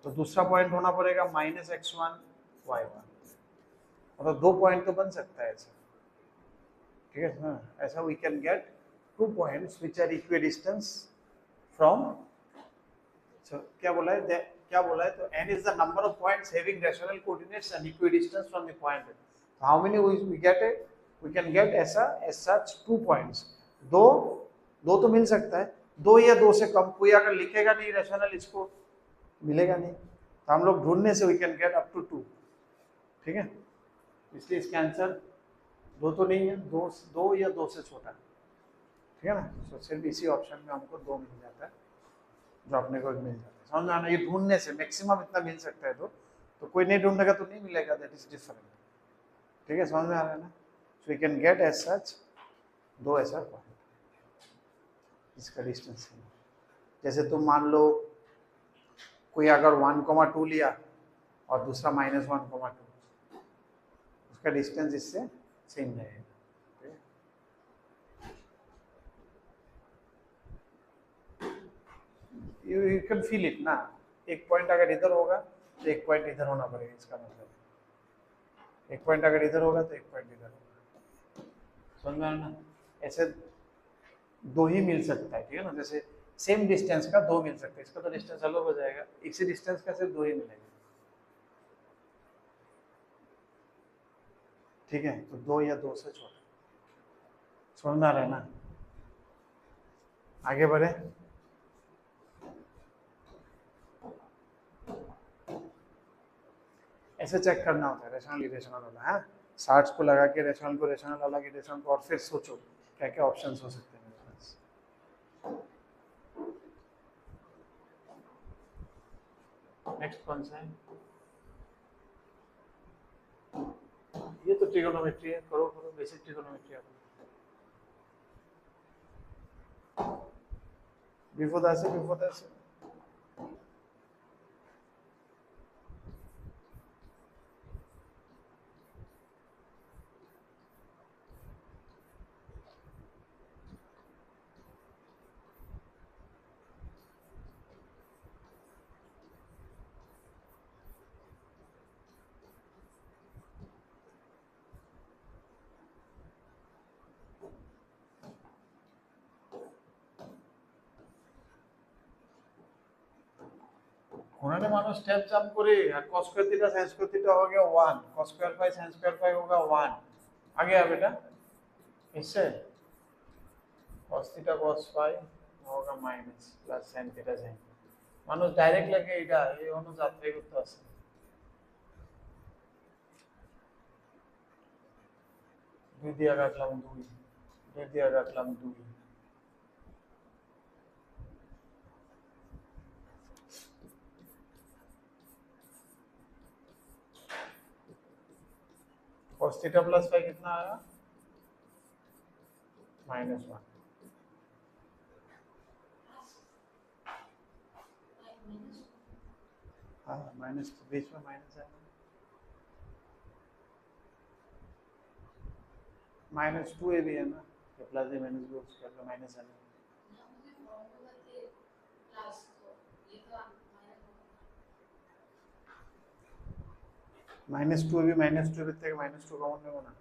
तो दूसरा पॉइंट होना पड़ेगा माइनस x1 y1, मतलब 2 पॉइंट तो बन सकता है ऐसा, ठीक है हाँ, ऐसा we can get 2 points which are equidistance from क्या बोला है तो n is the number of points having rational coordinates and equidistance from the point. So how many we get it? We can get ऐसा as such 2 points. दो तो मिल सकता है, 2 या 2 से कम कोई अगर लिखेगा नहीं रैशनल इसको मिलेगा नहीं, तो हम लोग ढूंढने से we can get up to 2. ठीक है, इसलिए इसका आंसर 2 तो नहीं है, 2 या 2 से छोटा, ठीक है ना. तो सिर्फ इसी ऑप्शन में हमको 2 मिल जाता है जो अपने को मिल जाता है. समझ में आना, ये ढूंढने से मैक्सिमम इतना मिल सकता है. तो कोई नहीं ढूंढेगा तो नहीं मिलेगा, दैट इज डिफरेंट. ठीक है, समझ में आ रहा है ना. So you can get as such 2 ऐसा पॉइंट इसका डिस्टेंस है. जैसे तुम मान लो कोई अगर 1,2 लिया और दूसरा -1,2, उसका डिस्टेंस इससे सेम रहेगा. You can feel it ना, एक पॉइंट अगर इधर होगा तो एक पॉइंट इधर होना पड़ेगा. इसका मतलब एक पॉइंट अगर इधर होगा तो एक पॉइंट इधर होगा. समझ में आया ना. ऐसे 2 ही मिल सकता है. ठीक है ना, जैसे सेम डिस्टेंस का 2 मिल सकता है. इसका तो डिस्टेंस अलग हो जाएगा, इसी डिस्टेंस का सिर्फ 2 ही मिलेगा. ठीक है, तो 2 या 2 से छोटा. समझ में आ रहा है ना. आगे बढ़े. ऐसे चेक करना होता है रेशनल इरेशनल वाला है. 60 को लगा के रेशनल को, रेशनल अलग इरेशनल को, और फिर सोचो क्या क्या ऑप्शंस हो सकते हैं मेरे पास. नेक्स्ट कौन सा है? ये तो ट्रिगोनोमेट्री है. करो करो बेसिक ट्रिगोनोमेट्री. बिफोर दैट उन्होंने मानो स्टेप जंप करे. cos square theta sin square theta हो गया 1, cos square phi sin square phi होगा 1. आ गया बेटा. इससे cos थीटा cos फाई होगा minus plus sin theta sin. मानो डायरेक्ट लगे এটা এই অনুযায়ী করতে আছে. দুই দিয়ে রাখলাম 2 দিয়ে রাখলাম 2. cos थीटा प्लस फाई कितना आया? -1. हाँ माइनस बीच में माइनस है. -2 ए भी है ना, तो प्लस ए माइनस बी उसके अंदर माइनस है ना. -2 भी -2 रहते -2 कॉमन में होना.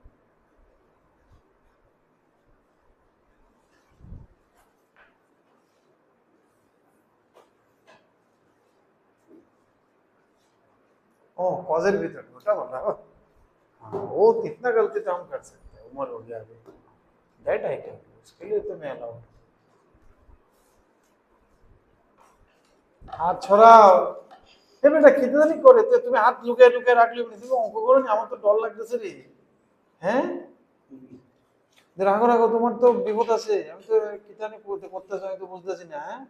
ओ कॉजेर भीतर बेटा बोल रहा हो. हाँ वो कितना गलती तो हम कर सकते हैं. उम्र हो गया अभी. That I can do. उसके लिए तो मैं अलाउड. हाथ ছড়াও. এ বেটা খেতে জানি করে তো তুমি হাত লুকিয়ে লুকিয়ে রাখলে তুমি অঙ্ক করো না. আমার তো ডর লাগতেছে রে. হ্যাঁ রাখো রাখো, তোমার তো বিপদ আছে. আমি তো কি জানি করতেছ, আমি তো বুঝতেছি না. হ্যাঁ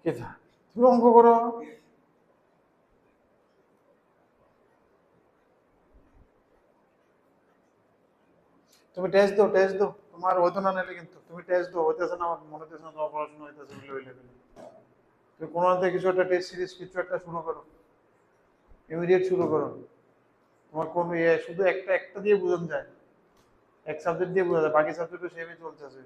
কেটা তুমি অঙ্ক করো. তুমি টেস্ট দাও তোমার হতো না নাহলে কিন্তু তুমি টেস্ট দাও, হইতেছে না আমার মনে হইতেছে না তোমার পড়াশোনা হইতেছে বলে তুমি কোনো মতে কিছু একটা টেস্ট সিরিজ কিছু একটা শুরু করো, ইমিডিয়েট শুরু করো। তোমার কোন শুধু একটা একটা দিয়ে বোঝানো যায়, এক সাবজেক্ট দিয়ে বোঝা যায়, বাকি সাবজেক্টও সেমই চলতেছে।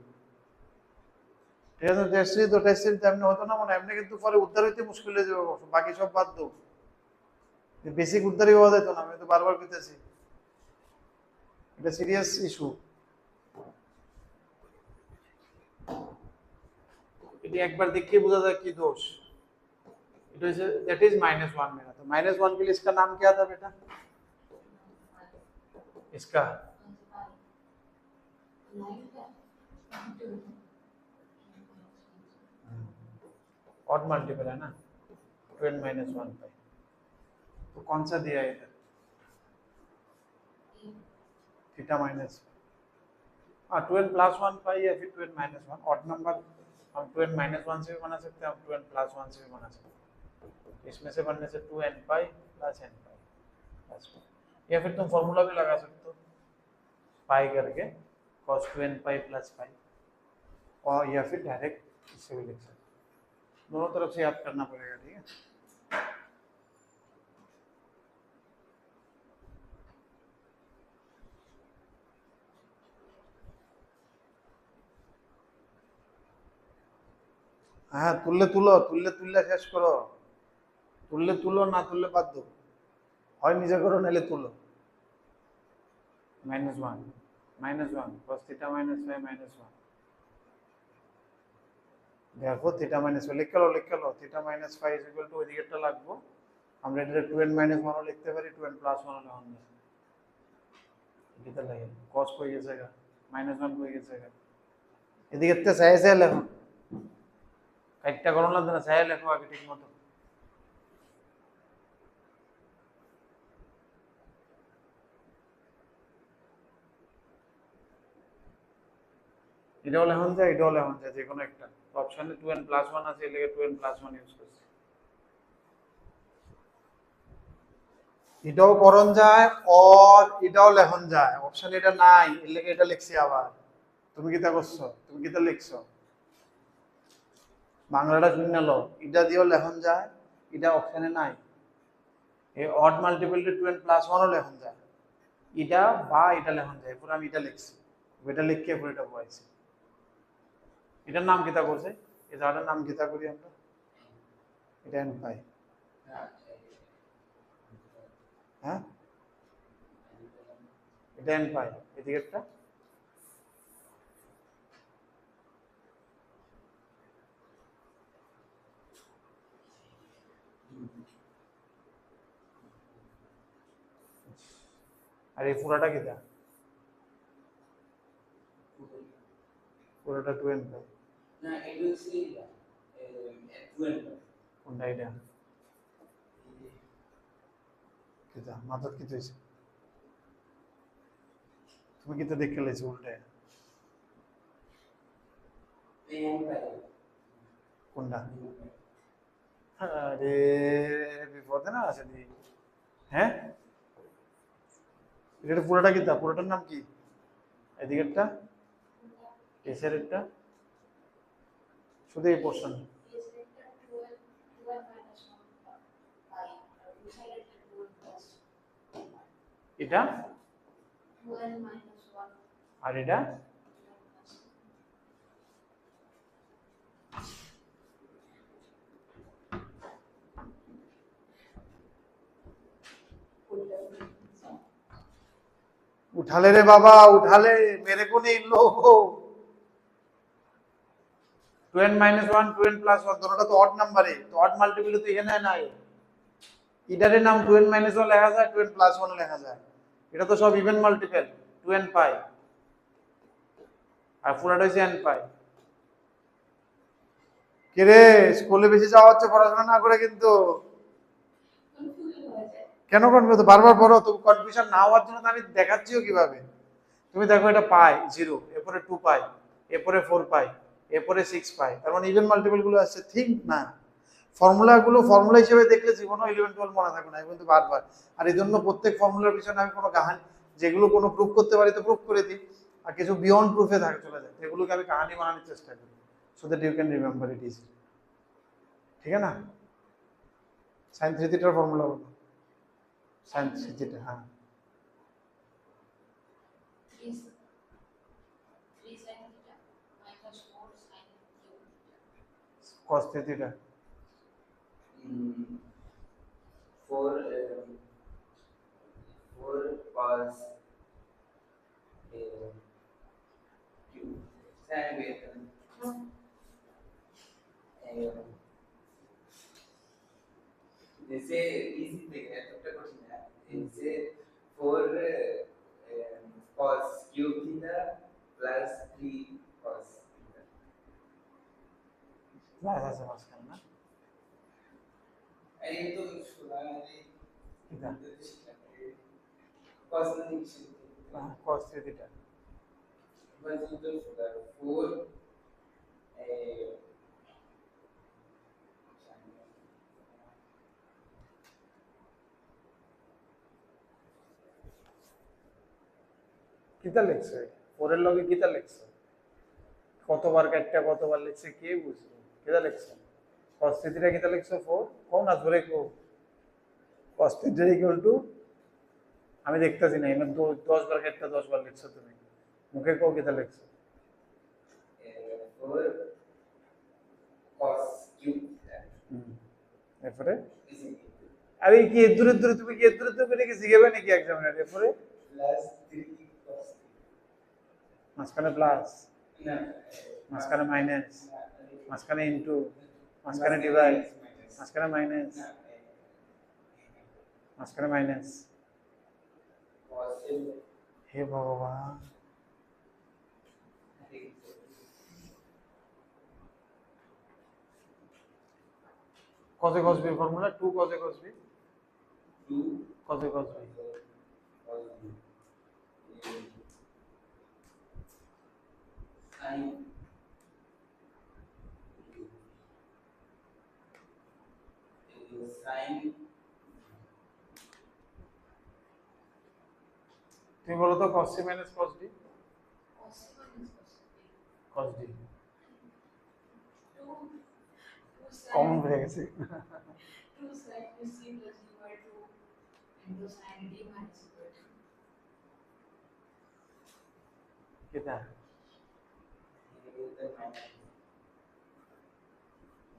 ঠিক আছে, টেস্ট সিরিজ এমনি হতো না মনে, এমনি কিন্তু পরে উদ্ধার হইতে মুশকিল হয়ে যাবে, বাকি সব বাদ দাও, বেসিক উদ্ধারই হওয়া যেত না, আমি তো বারবার কইতেছি এটা সিরিয়াস ইস্যু। এটি একবার देखिए বোঝা যায় কি দোষ। इट इज दैट इज -1 मेरा, तो -1 के लिए इसका नाम क्या था बेटा? इसका ऑड मल्टीपल है ना, 2n - 1 पाई। तो कौन सा दिया है इधर? थीटा माइनस, हाँ 2n + 1 पाई या फिर 2n - 1 ऑड नंबर हम 2n - 1 से भी बना सकते हैं, हम 2n + 1 से भी बना सकते हैं। इसमें से बनने से 2n पाई + n पाई प्लस, या फिर तुम फॉर्मूला भी लगा सकते हो पाई करके cos 2n पाई + पाई, और या फिर डायरेक्ट इससे भी लिख सकते हो। दोनों तरफ से याद करना पड़ेगा, ठीक है। হ্যাঁ তুললে শেষ করো, তুলো না তুললে বাদ দাও, হয় নিজে করো নাহলে তুলো। -1 cos θ - ϕ -1 দেখো θ - লিখে লো θ - ϕ = ওই দিকেরটা লাগবো, আমরা এটা 2n - 1 ও লিখতে পারি, 2n + 1 ও লিখতে পারি। এটা লাগে cos কই গেছে গা, -1 কই গেছে গা, এদিকে তে চাই লেখো, কাটটা করো না না, চাই লেখো আগে ঠিক মতো। এটাও লেখন যায়, এটাও লেখন যায়, যে কোনো একটা অপশনে 2n + 1 আছে, এর লাগে 2n + 1 ইউজ করছি। এটাও করণ যায় আর এটাও লেখন যায়, অপশন এটা নাই, এর লাগে এটা লিখছি আবার। তুমি কিটা করছো, তুমি কিটা লিখছো, বাংলাটা শুনে লো, এটা দিয়েও লেখন যায়, এটা অপশনে নাই। এই অড মাল্টিপলটা 2n + 1 ও লেখন যায়, এটা বা এটা লেখন যায়, পুরো আমি এটা লিখছি, এটা লিখকে পুরো এটা বলাইছি। এটার নাম কিতা করছে, এই জায়গাটার নাম কিতা করি আমরা, এটা n পাই, হ্যাঁ এটা n পাই, এদিকেরটা আর এই পুরাটা কিতা, পুরোটা 2n পাই না এটা হচ্ছে কোনটা, এটা কিতা মাথাত কি হইছে, তুমি কিতা দেখে লাইছো উল্টে, কোনটা? আরে বিপদে না আছে দি, হ্যাঁ এটা পুরোটা কিতা, পুরোটার নাম কি, এদিকেরটা এসেরটা, শুধু এই পোর্শন, এটা আর এটা उठाले रे बाबा उठाले, मेरे को नहीं लो। 2n - 1 2n + 1 दोनोটা তো অড নাম্বারে, তো অড মাল্টিপল তো এখানে নাই, এটারে নাম 2n - 1 লেখা যায়, 2n + 1 লেখা যায়, এটা তো সব ইভেন মাল্টিপল, 2n পাই আর পুরোটা হচ্ছে n পাই। কে রে স্কুলে বেশি যাওয়া হচ্ছে পড়াশোনা না করে, কিন্তু কেন কনফিউজ, বারবার পড়ো, তো কনফিউশন না হওয়ার জন্য আমি দেখাচ্ছিও কিভাবে। তুমি দেখো এটা পাই 0, এরপরে 2 পাই, এরপরে 4 পাই, এরপরে 6 পাই, তার মানে ইভেন মাল্টিপল গুলো আসছে, ঠিক না? ফর্মুলা হিসেবে দেখলে জীবনও 11 12 মনে থাকবে না, কিন্তু বারবার, আর এই জন্য প্রত্যেক ফর্মুলার পিছনে আমি কোনো কাহিনী, যেগুলো কোনো প্রুফ করতে পারি তো প্রুফ করে দিই, আর কিছু বিয়ন্ড প্রুফে থাকে চলে যায়, এগুলোকে আমি কাহিনী বানানোর চেষ্টা করি so that you can remember it is, ঠিক আছে না? সাইন থ্রি থিটার ফর্মুলা বলো, সাইন থ্রি থিটা, হ্যাঁ cos three theta, 4 cos q sin जैसे इजी देख रहे हैं तो कठिन है, जैसे 4 cos cube theta plus 3 cos theta plus আছে মাঝখানে না, ये तो सुना है কিটা cos नहीं cos থ্রি থিটা, बस तो 4 কিতা লিখছে ফোরের লগে কিতা লিখছে, কতবার কাটটা কতবার লিখছে কে বুঝবে, কিতা লিখছে cos থ্রি থিটা কিতা লিখছে 4, কোন না ধরে কো cos থিটা ইকুয়াল টু, আমি দেখতেছি না এমন 10 বার কাটটা 10 বার লিখছো তুমি, মুখে কো কিতা লিখছো 4 cos cube थीटा এরপরে আরে কি দূরে দূরে তুমি কি দূরে দূরে করে কি শিখাবে নাকি এক্সামিনার, এরপরে प्लस 3 cos মাঝখানে প্লাস, ना মাঝখানে মাইনাস, মাঝখানে ইনটু, মাঝখানে ডিভাইড, মাঝখানে মাইনাস, মাঝখানে মাইনাস, cos হে ভগবান cos a cos b formula 2 cos a cos b 2 cos a cos b sin sin তুমি বলো তো cos c minus cos d, cos d common হয়ে গেছে, কিতা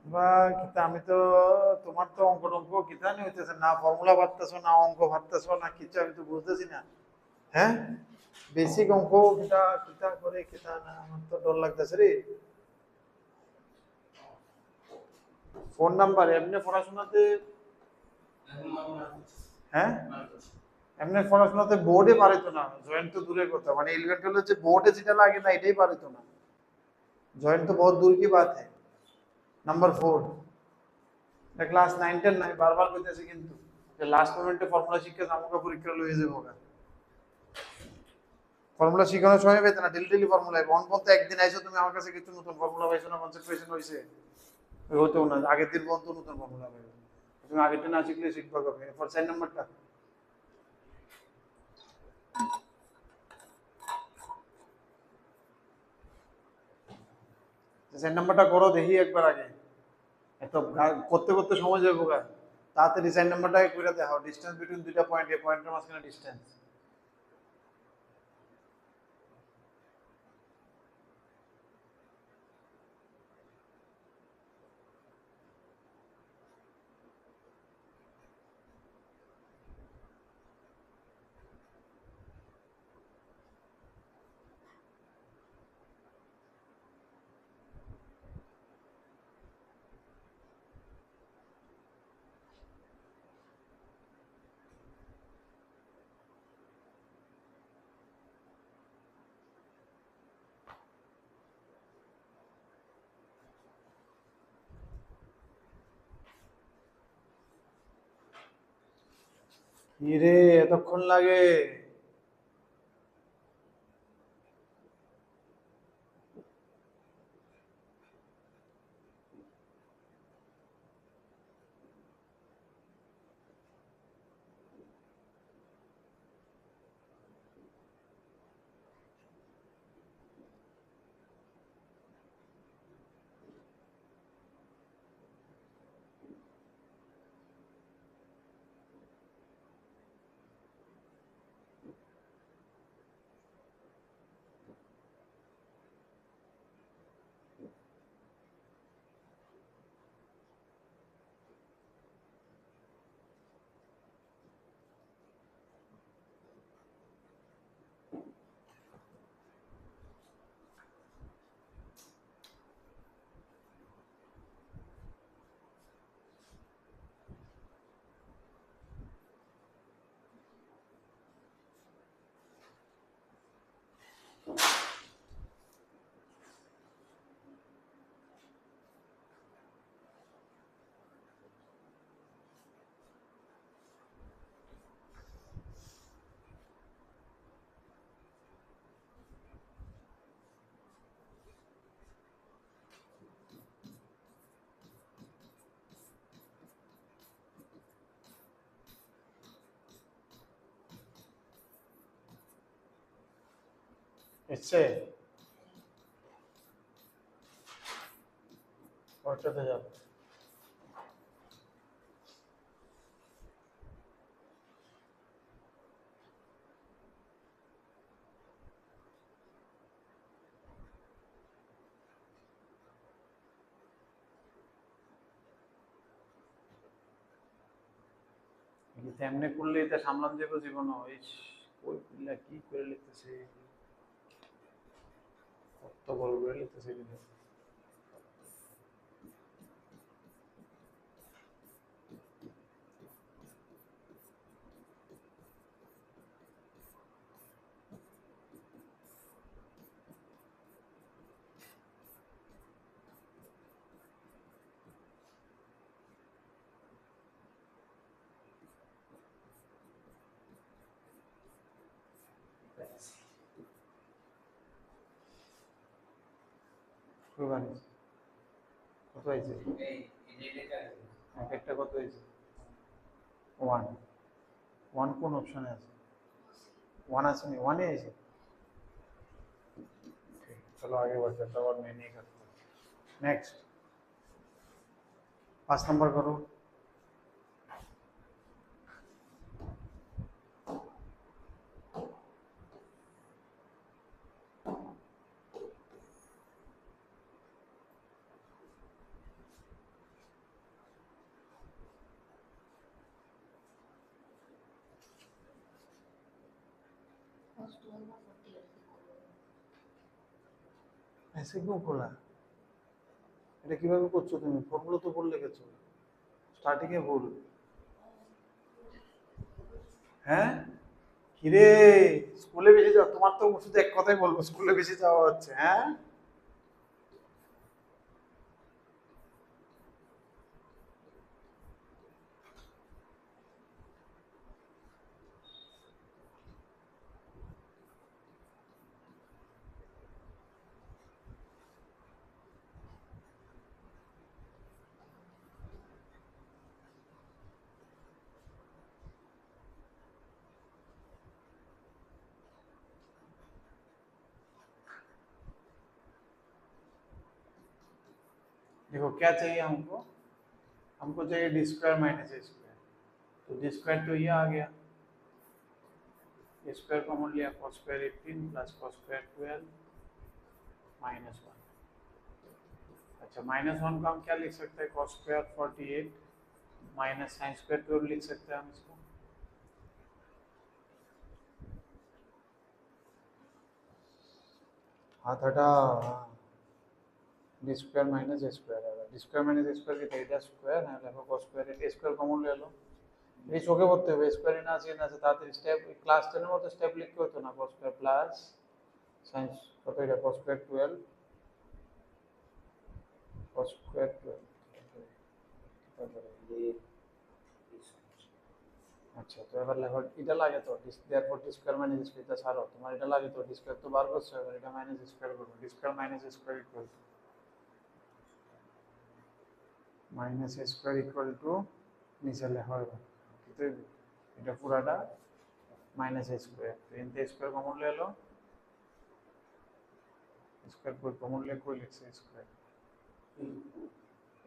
বা কিতা, আমি তো তোমার তো অঙ্ক টঙ্ক কিতা নিয়ে হইতেছে না, ফর্মুলা ভাবতেছো না অঙ্ক ভাবতেছো না কিছু, আমি তো বুঝতেছি না, হ্যাঁ বেসিক অঙ্ক কিতা কিতা করে কিতা না, আমার তো ডর লাগতেছে রে। ফোন নাম্বার এমনি পড়াশোনাতে, হ্যাঁ এমনি পড়াশোনাতে বোর্ডে পারিত না, জয়েন্ট তো দূরের কথা, মানে 11 12 যে বোর্ডে যেটা লাগে না এটাই পারিত না, জয়েন্ট তো বহুত দূর কি বাত है। নাম্বার 4 এটা ক্লাস 9 10 নাই, বারবার কইতেছি কিন্তু যে লাস্ট মোমেন্টে ফর্মুলা শিক্ষা আমাকে পরীক্ষা লইয়ে যাবো গা, ফর্মুলা শিখানোর সময় পেতে না, ডেলি ফর্মুলা বন বলতে একদিন আইছো তুমি আমার কাছে কিছু নতুন ফর্মুলা পাইছো না, কনসেন্ট্রেশন হইছে ওই হতেও না, আগের দিন বন্ধ নতুন ফর্মুলা পাইবে, তুমি আগের দিন না শিখলে শিখবা কবে, ফর 4 নাম্বারটা সেকেন্ড নাম্বারটা করো দেখি একবার আগে, এত করতে করতে সময় যাবে গা, তাড়াতাড়ি সেকেন্ড নাম্বারটাকে করে দেখাও, ডিসটেন্স বিটুইন দুইটা পয়েন্ট, এই পয়েন্টের মাঝখানে ডিসটেন্স, কি রে এতক্ষণ লাগে, এসছে ওটাতে যাবো। তেমনি করলে এটা সামলান যাবে জীবন। ওই পিল্লা কি করে লিখতেছে, কত বড় করে লিখতেছে কিন্তু। কত হয়েছে? এক একটা কত হয়েছে? 1 1 কোন অপশনে আছে? 1 আছে নি? 1 এ আছে। চলো আগে बढ़ते तो और मैं नहीं करता। नेक्स्ट 5 नंबर करो। ऐसे क्यों खोला? এটা কিভাবে করছো তুমি? ফর্মুলা তো ভুল লিখেছো, স্টার্টিং এ ভুল। হ্যাঁ কিরে, স্কুলে বেশি যাও? তোমার তো শুধু এক কথাই বলবো, স্কুলে বেশি যাওয়া হচ্ছে। হ্যাঁ देखो क्या चाहिए हमको? हमको चाहिए डी स्क्वायर माइनस ए स्क्वायर। तो डी स्क्वायर तो ये आ गया, ए स्क्वायर कॉमन लिया, cos square 18 plus cos square 12 minus 1। अच्छा माइनस 1 को हम क्या लिख सकते हैं? cos square 48 minus sin square 12 लिख सकते हैं हम इसको। हाथ हटा, हाँ डी स्क्वायर माइनस ए स्क्वायर है। डी स्क्वायर माइनस ए स्क्वायर की এটা স্কয়ার, হ্যাঁ দেখো cos স্কয়ার এ স্কয়ার কমন ले लो। এই চোখে পড়তে হবে, স্কয়ার না আছে না আছে, তাড়াতাড়ি স্টেপ ক্লাস 10 এর মতো স্টেপ লিখতে হতো না। cos স্কয়ার প্লাস sin কত এটা cos স্কয়ার 12 cos স্কয়ার 12। আচ্ছা তো এবার লেখো এটা লাগে তো therefore D square minus square এটা ছাড়ো, তোমার এটা লাগে তো डी स्क्वायर তো বার করছো, এবার এটা মাইনাস স্কয়ার করো। D square minus square equal minus square equal to নিচে লেখো এবার কিন্তু এটা পুরাটা माइनस स्क्वायर। तो इनते स्क्वायर कॉमन ले लो, स्क्वायर कोई कॉमन ले, कोई लिख से स्क्वायर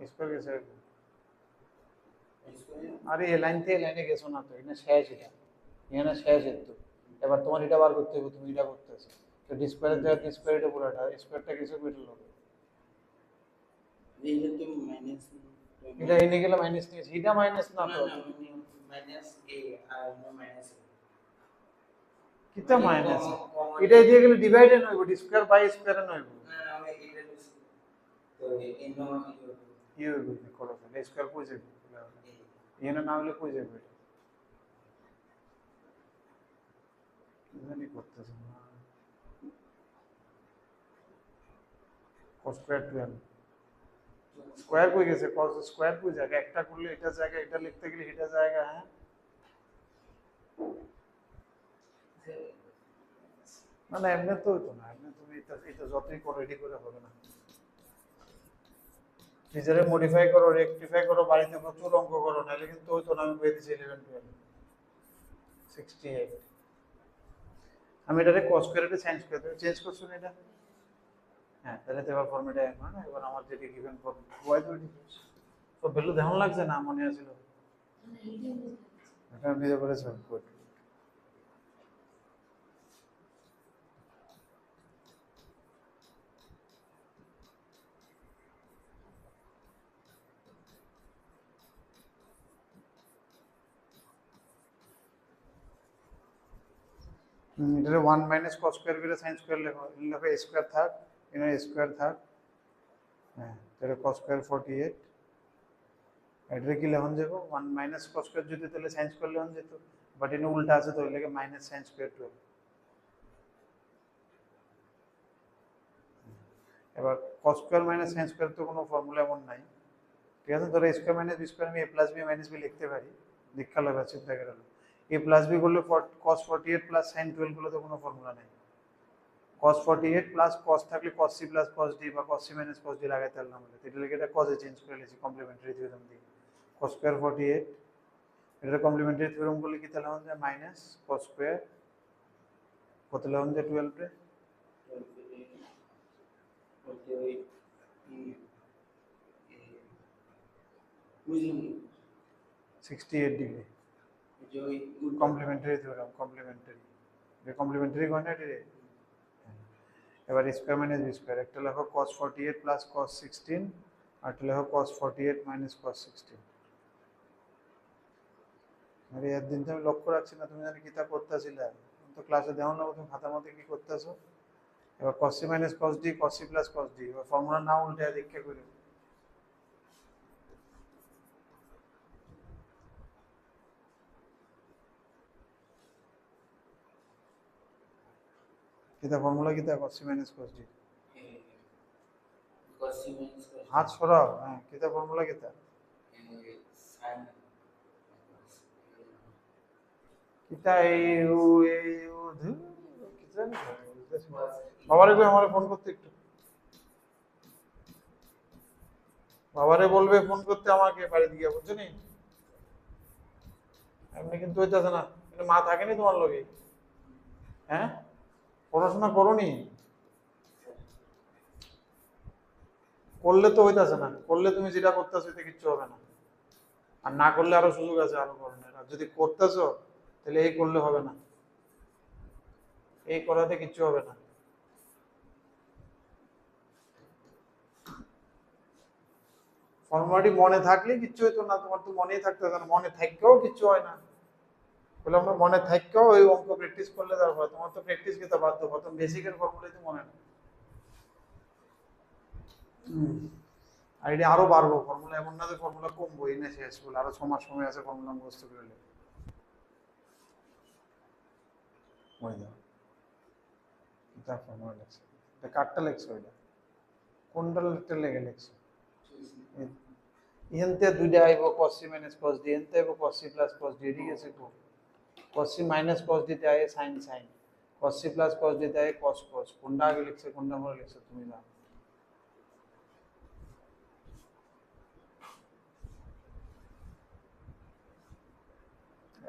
स्क्वायर कैसे? আরে এই লাইন থেকে লাইনে গেছো না তো, এটা শেষ, এটা এখানে শেষ। তো এবার তোমার এটা বার করতে হবে, তুমি এটা করতেছো। তো ডি স্কয়ারের জায়গায় ডি স্কয়ার এটা পুরাটা, স্কয়ারটা কিসে করে লো? এটা তো মাইনাস, এটা এনে গেলে মাইনাস নিয়েছি, এটা মাইনাস না তো, মাইনাস এ আর নো মাইনাস কিটা মাইনাস এটা দিয়ে গেলে ডিভাইডেড হইব, ডি স্কয়ার বাই স্কয়ার না হইব। না আমি এটা লিখছি তো এ নো ইউ হইব করো, ডি স্কয়ার কই যাবে? এখানে না হলে কই যাবে? এটা কি জানি করতেছ না। cos স্কয়ার 12 স্কয়ার কই গেছে? cos স্কয়ার কই জায়গা? একটা করলে এটা জায়গা, এটা লিখতে গেলে এটা জায়গা। হ্যাঁ না না এমনি তো হইতো না, এমনি তুমি এটা যতই করো এটি করে হবে না। নিজেরে মডিফাই করো, রেকটিফাই করো, বাড়িতে প্রচুর অঙ্ক করো, নাহলে কিন্তু হইতো না। আমি পেয়ে দিচ্ছি 11 12 68। আমি এটারে cos স্কয়ারে চেঞ্জ করে দেব, চেঞ্জ করছো না এটা? হ্যাঁ, তাহলে তো এবার ফর্মুলা এক না, এবার আমার যেটা গিভেন ফর্ম y তো তো ভ্যালু দেখান লাগছে না, মনে আছিল এটা নিজে করেছো গুড। এটারে 1 মাইনাস cos স্কয়ার করে sin স্কয়ার লেখো, লেখো a স্কয়ার থাক, এখানে a স্কয়ার থাক। হ্যাঁ, তাহলে cos স্কয়ার 48, এটারে কি লেখন যাব 1 মাইনাস cos স্কয়ার যদি তাহলে sin স্কয়ার লেখন যেত, বাট এনে উল্টা আছে তো এর মাইনাস sin স্কয়ার 12। এবার cos square minus sin square তো কোনো ফর্মুলা এমন নাই, ঠিক আছে? ধরো a square minus b square আমি a plus b minus b লিখতে পারি, দীক্ষা লাগা চিন্তা করে a প্লাস b করলে cos 48 প্লাস sin 12 গুলো তো কোনো ফর্মুলা নাই। cos 48 প্লাস cos থাকলে cos c plus cos d বা cos c minus cos d লাগাইতে পারলাম, এটা লিখে এটা cos এ চেঞ্জ করে লিখি কমপ্লিমেন্টারি থিওরেম দিয়ে। cos স্কয়ার 48 এটা কমপ্লিমেন্টারি থিওরেম করলে কি তাহলে হবে মাইনাস cos স্কয়ার কত লাগান যায় 12 রে 68 ডিগ্রি কমপ্লিমেন্টারি থিওরেম, কমপ্লিমেন্টারি কোন এটা রে? এবার স্কয়ার মাইনাস বি স্কয়ার, একটা লেখো cos 48 প্লাস cos 16 আর একটা লেখো cos 48 মাইনাস cos 16। আরে এর দিন তো আমি লক্ষ্য রাখছি না, তুমি জানি কিতাব করতেছিলে, তো ক্লাসে দেও না, তুমি খাতার মধ্যে কি করতেছো? এবার cos c minus cos d cos c plus cos d, এবার ফর্মুলা না উল্টে দেখে করি। কিতা ফর্মুলা কিতা cos c minus cos d, cos c minus cos d হাত সরাও। হ্যাঁ, কিতা ফর্মুলা কিতা sin কিতা এই ধুর, কিতা জানি বুঝতেছি না। বাবারে কই আমারে ফোন করতে একটু, বাবারে বলবে ফোন করতে আমাকে বাড়ি দিয়ে, বুঝছো নি? এমনি কিন্তু হইতাছে না, কিন্তু মা থাকেনি তোমার লগে? হ্যাঁ, পড়াশোনা করোনি? করলে তো হইতাছে না, করলে তুমি যেটা করতেছো এতে কিচ্ছু হবে না, আর না করলে আরো সুযোগ আছে আরো করণের। আর যদি করতেছো তাহলে এই করলে হবে না, এই করাতে কিচ্ছু হবে না। ফর্মুলাটি মনে থাকলে কিচ্ছু হইতো না, তোমার তো মনেই থাকতেছে না, মনে থাকলেও কিচ্ছু হয় না। বলে আমরা মনে থাকলেও ওই অঙ্ক প্র্যাকটিস করলে তারপর, তোমার তো প্র্যাকটিস করতে বাধ্য, প্রথম বেসিকের ফর্মুলাই তো মনে নেই। আর এটা আরো বাড়বো ফর্মুলা, এমন না যে ফর্মুলা কমবো এই না শেষ বলে, আরো 6 মাস সময় আছে ফর্মুলা মুখস্থ করলে। ওই দাও এটা ফর্মুলা লেখছে, এটা কাটটা লেখছো, এটা কোনটা লেগে লেখছো? এনতে দুইটা আইব cos c minus cos d, এনতে আইব cos c plus cos d, ঠিক আছে? cos c minus cos d তে আয় sin sin, cos c plus cos d তে আয় cos cos, কোনটা আগে লিখছে কোনটা পরে লিখছে তুমি না?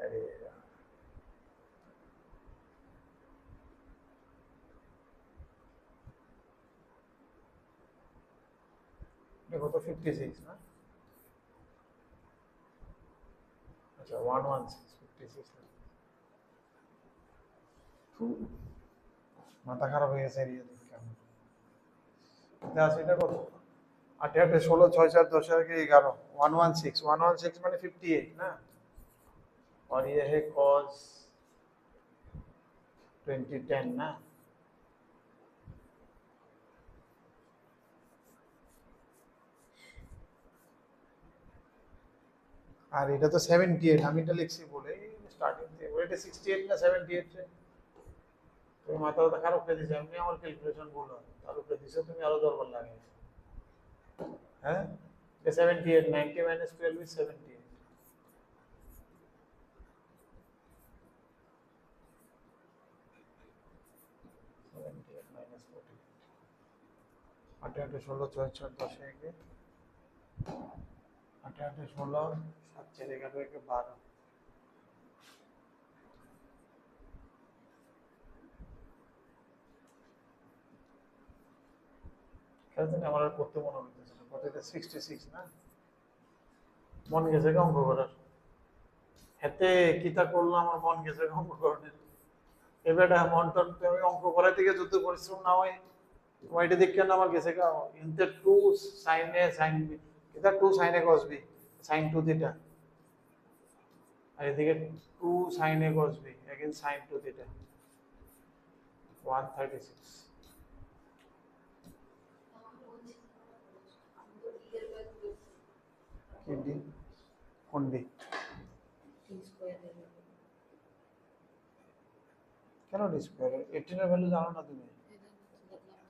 আরে দেখো তো 56 না, আচ্ছা 116 56 মাথা খারাপ হয়ে গেছে এরিয়া দেখে আমার। এটা আছে, এটা কত? 8 8 16 6 4 10 আর 11 116 মানে 58 না, और ये है cos 2010 না, আর এটা তো 78, আমি এটা লিখছি বলে স্টার্টিং থেকে, এটা 68 না 78 রে? তুমি মাথা ব্যথা খারাপ করে দিয়েছো, এমনি আমার ক্যালকুলেশন ভুল হয়, তার উপরে দিছো তুমি আরো দরবার লাগাইছো। হ্যাঁ, এটা 78, 90 মাইনাস 12 is 78। আটে আটে 16 6 4 10 একে, আটে আটে 16 7 4 11 একে 12, কেন জানি আমার আর করতে মনে হইতেছে না, কত এটা 66 না, মন গেছে কি অঙ্ক করার, হাতে কিতা করলো আমার মন গেছে কি অঙ্ক করার। এবারে মন টন আমি অঙ্ক করার থেকে যত পরিশ্রম না হয় ওইটা দেখে না আমার গেছে গা ইনতে 2 sin a sin b, এটা 2 sin a cos b sin 2 theta, আর এদিকে 2 sin a cos b again sin 2 theta 136। কি ডি কোন ডি কেন ডি স্কয়ার 18 এর ভ্যালু জানো না তুমি,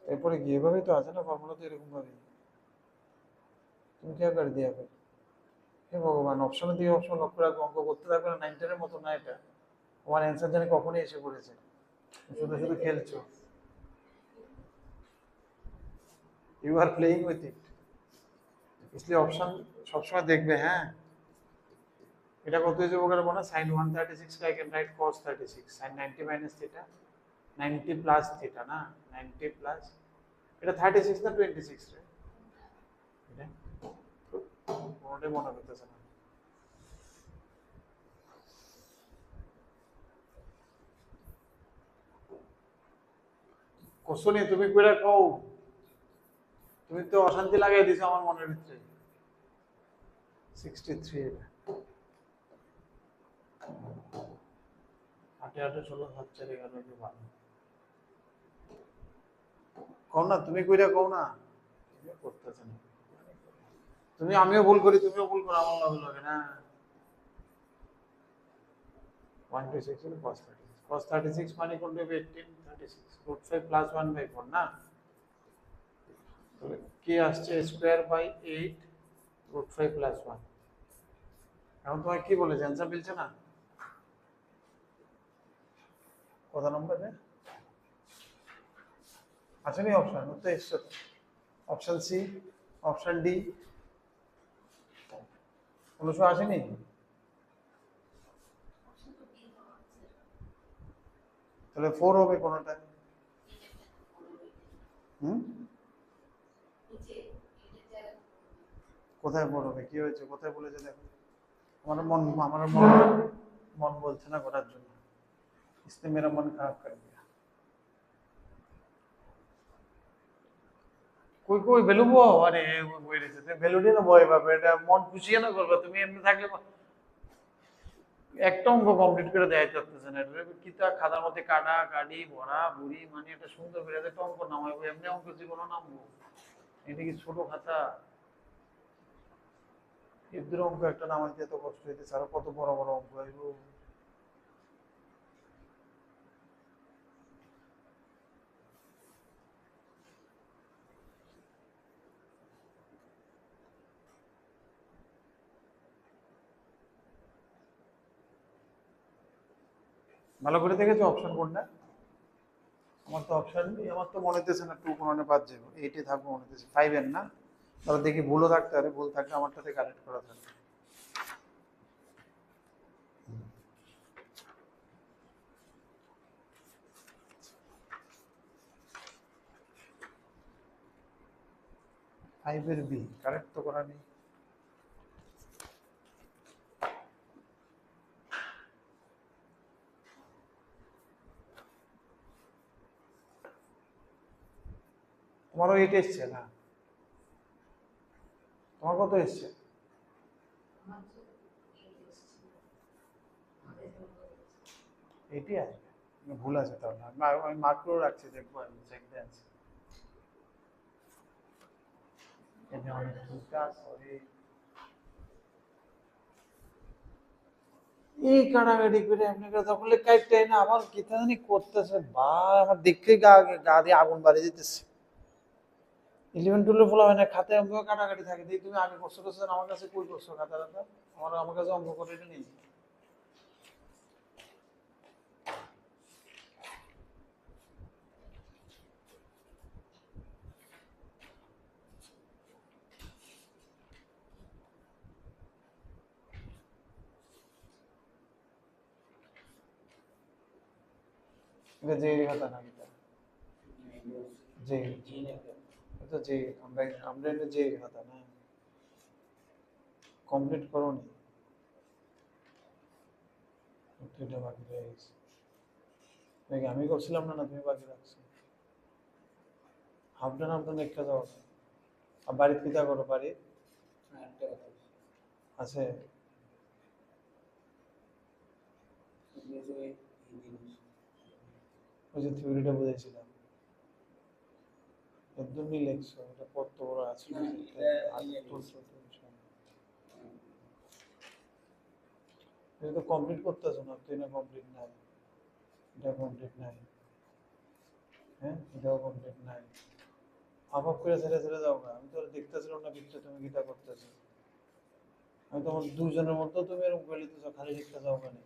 এরপরে গিয়ে এভাবেই তো আছে না ফর্মুলা তো এরকম ভাবে, তুমি কি করে দিয়া হবে। হে ভগবান, অপশনের দিকে অপশন লক্ষ্য রাখো, অঙ্ক করতে থাকবে না, 9 এর মতো না এটা, তোমার অ্যান্সার জানি কখনই এসে পড়েছে, শুধু শুধু খেলছো, you are playing with it, इसलिए অপশন সবসময় দেখবে। হ্যাঁ, এটা কত হয়েছে ওখানে বলো, sin 136 কা I can write cos 36 sin 90 minus theta 90 plus theta না 90 প্লাস, এটা 36 না 26 রে, এটা কোনটাই মনে করতেছে না। কোশ্চেনে তুমি কইরা কও, তুমি তো অশান্তি লাগাই দিছো আমার মনের ভিতরে। 63 এটা 8 8 16 7 4 11 কে 12 কও না, তুমি কইরা কও না, তুমি করতেছ না, তুমি আমিও ভুল করি তুমিও ভুল করো আমার লাগে লাগে না। 126 হলো cos 36, cos 36 মানে কোন হবে 18 36 root 5 plus 1/4 না, তাহলে কি আসছে স্কয়ার বাই 8 root 5 plus 1। এখন তোমার কি বলেছে অ্যানসার মিলছে না, কত নম্বরে আছে নি অপশন, তো এসছে অপশন সি অপশন ডি কোনো শো আসেনি, তাহলে 4 হবে কোনটা। হুম, কোথায় 4 হবে, কি হয়েছে, কোথায় বলেছে দেখো, আমার মন বলছে না করার জন্য, इसने मेरा मन खराब कर दिया। কই কই ভ্যালু বো, আরে বই রেছে তুমি ভ্যালু দিয়ে না বই পাবে, এটা মন খুশি না করবে, তুমি এমনি থাকলে একটা অঙ্ক কমপ্লিট করে দেয় চাচ্ছে না, এটা কিতা খাতার মধ্যে কাটা কাটি ভরা ভুরি, মানে একটা সুন্দর করে একটা অঙ্ক নামাইবো, এমনি অঙ্ক জীবনে নামবো, এটা কি ছোট খাতা, এদের অঙ্ক একটা নামাইতে এত কষ্ট হইতেছে, আর কত বড় বড় অঙ্ক আইবো। ভালো করে দেখেছো অপশন কোনটা, আমার তো অপশন আমার তো মনে হইতেছে না 2 কোণে বাদ যাবো, 8 এ থাকবো মনে হইতেছে 5 এর না, তাহলে দেখি ভুলও থাকতে পারে, ভুল থাকলে আমারটাতে কারেক্ট করা থাকবে। ফাইভের বি কারেক্ট তো করা নেই, তোমারও 8 এসছে না, তোমার কত এসছে, এইটি আসবে, ভুল আছে তাহলে আমি মার্ক করে রাখছি, দেখবো আমি চেক দিয়ে আছি। এটা অনেক ভুলটা সরি, এই কাটাকাটি করে আপনাকে তখন কাইটটাই না আমার কি জানি করতেছে, বা আমার দেখতে গা গা দিয়ে আগুন বাড়ি যেতেছে। 11 12 ফলা হয় না, খাতায় অঙ্ক কাটাকাটি থাকে, দেখি তুমি আগে করছো করছো আমার কাছে কই করছো খাতা খাতা, আমার কাছে অঙ্ক করে এটা নেই। এটা যে খাতা না, এটা যে तो जे আমরা এটা যে কথা না কমপ্লিট করো নি এটা বাকি রয়ে গেছে নাকি আমি করছিলাম না না তুমি বাকি রাখছো হাফ ডান একটা যাও আর বাড়িতে কিতা করো বাড়ি একটা কথা আছে তুমি যে এই জিনিস ওই যে থিওরিটা বুঝাইছিলাম একদমই লেখছো এটা কত বড় আছে না, এটা তো কমপ্লিট করতেছো না তুই না কমপ্লিট নাই এটা কমপ্লিট নাই হ্যাঁ এটাও কমপ্লিট নাই হাফ হাফ করে ছেড়ে ছেড়ে যাও না আমি তো আর দেখতেছিলাম না পিকচার তুমি কিটা করতেছো আমি তোমার দুজনের মধ্যে তুমি এরকম করে লিখতেছো খালি লিখতে যাও কেন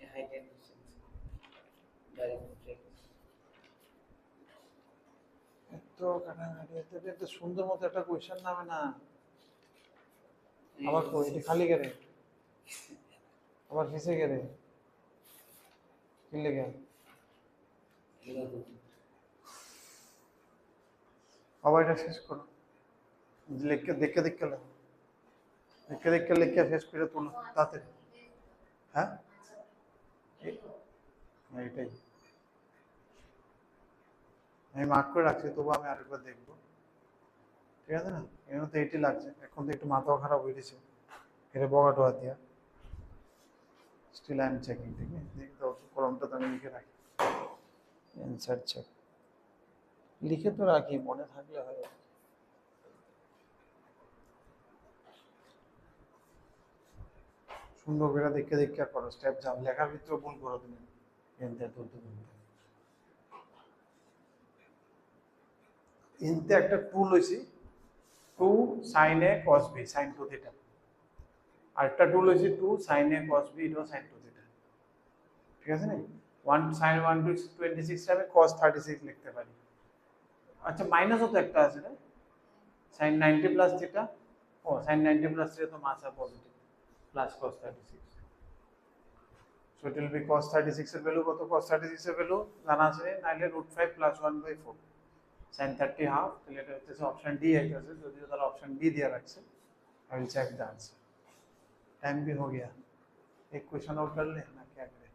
height and distance direct flex এত কাটাকাটি এত সুন্দর মতো একটা কোয়েশ্চেন নামে না আবার কই এটা খালি করে আবার কিসে করে কি লেগে আবার এটা শেষ করো লিখে দেখে দেখে লেখো দেখে দেখে লিখে শেষ করে তুলো তাড়াতাড়ি হ্যাঁ এটাই আমি মার্ক করে রাখছি তবু আমি আরেকবার দেখবো ঠিক আছে না এখানে তো এইটি লাগছে এখন তো একটু মাথাও খারাপ হয়ে গেছে এটা বগাটোয়া দিয়া স্টিল আই এম চেকিং ঠিক আছে দেখি তো কলমটা তো আমি লিখে রাখি অ্যান্সার চেক লিখে তো রাখি মনে থাকলে হয় সুন্দর করে দেখে দেখে করো স্টেপ যাও লেখার ভিতরে ভুল করো তুমি এনতে তুলতে তুলতে এনতে একটা টুল হয়েছে 2 sin a cos b sin 2 theta আরেকটা টুল হয়েছে 2 sin a cos b এটাও sin 2 থিটা ঠিক আছে না 1 sin 1 to 26 আমি cos 36 লিখতে পারি আচ্ছা মাইনাসও তো একটা আছে না sin 90 প্লাস থিটা ও sin 90 প্লাস থিটা তো মাসা positive plus cos 36 so it will be cos 36 এর ভ্যালু কত cos 36 এর ভ্যালু জানা আছে নাইলে √5 প্লাস 1/4 sin 30 হাফ তাহলে এটা হচ্ছে অপশন ডি আইতেছে যদিও তারা অপশন বি দিয়ে রাখছে I will check the answer time भी हो गया एक क्वेश्चन और कर ले ना क्या करें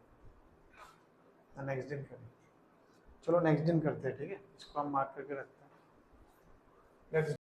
नेक्स्ट दिन करें चलो नेक्स्ट दिन करते हैं ठीक है इसको हम मार्क करके रखते हैं नेक्स्ट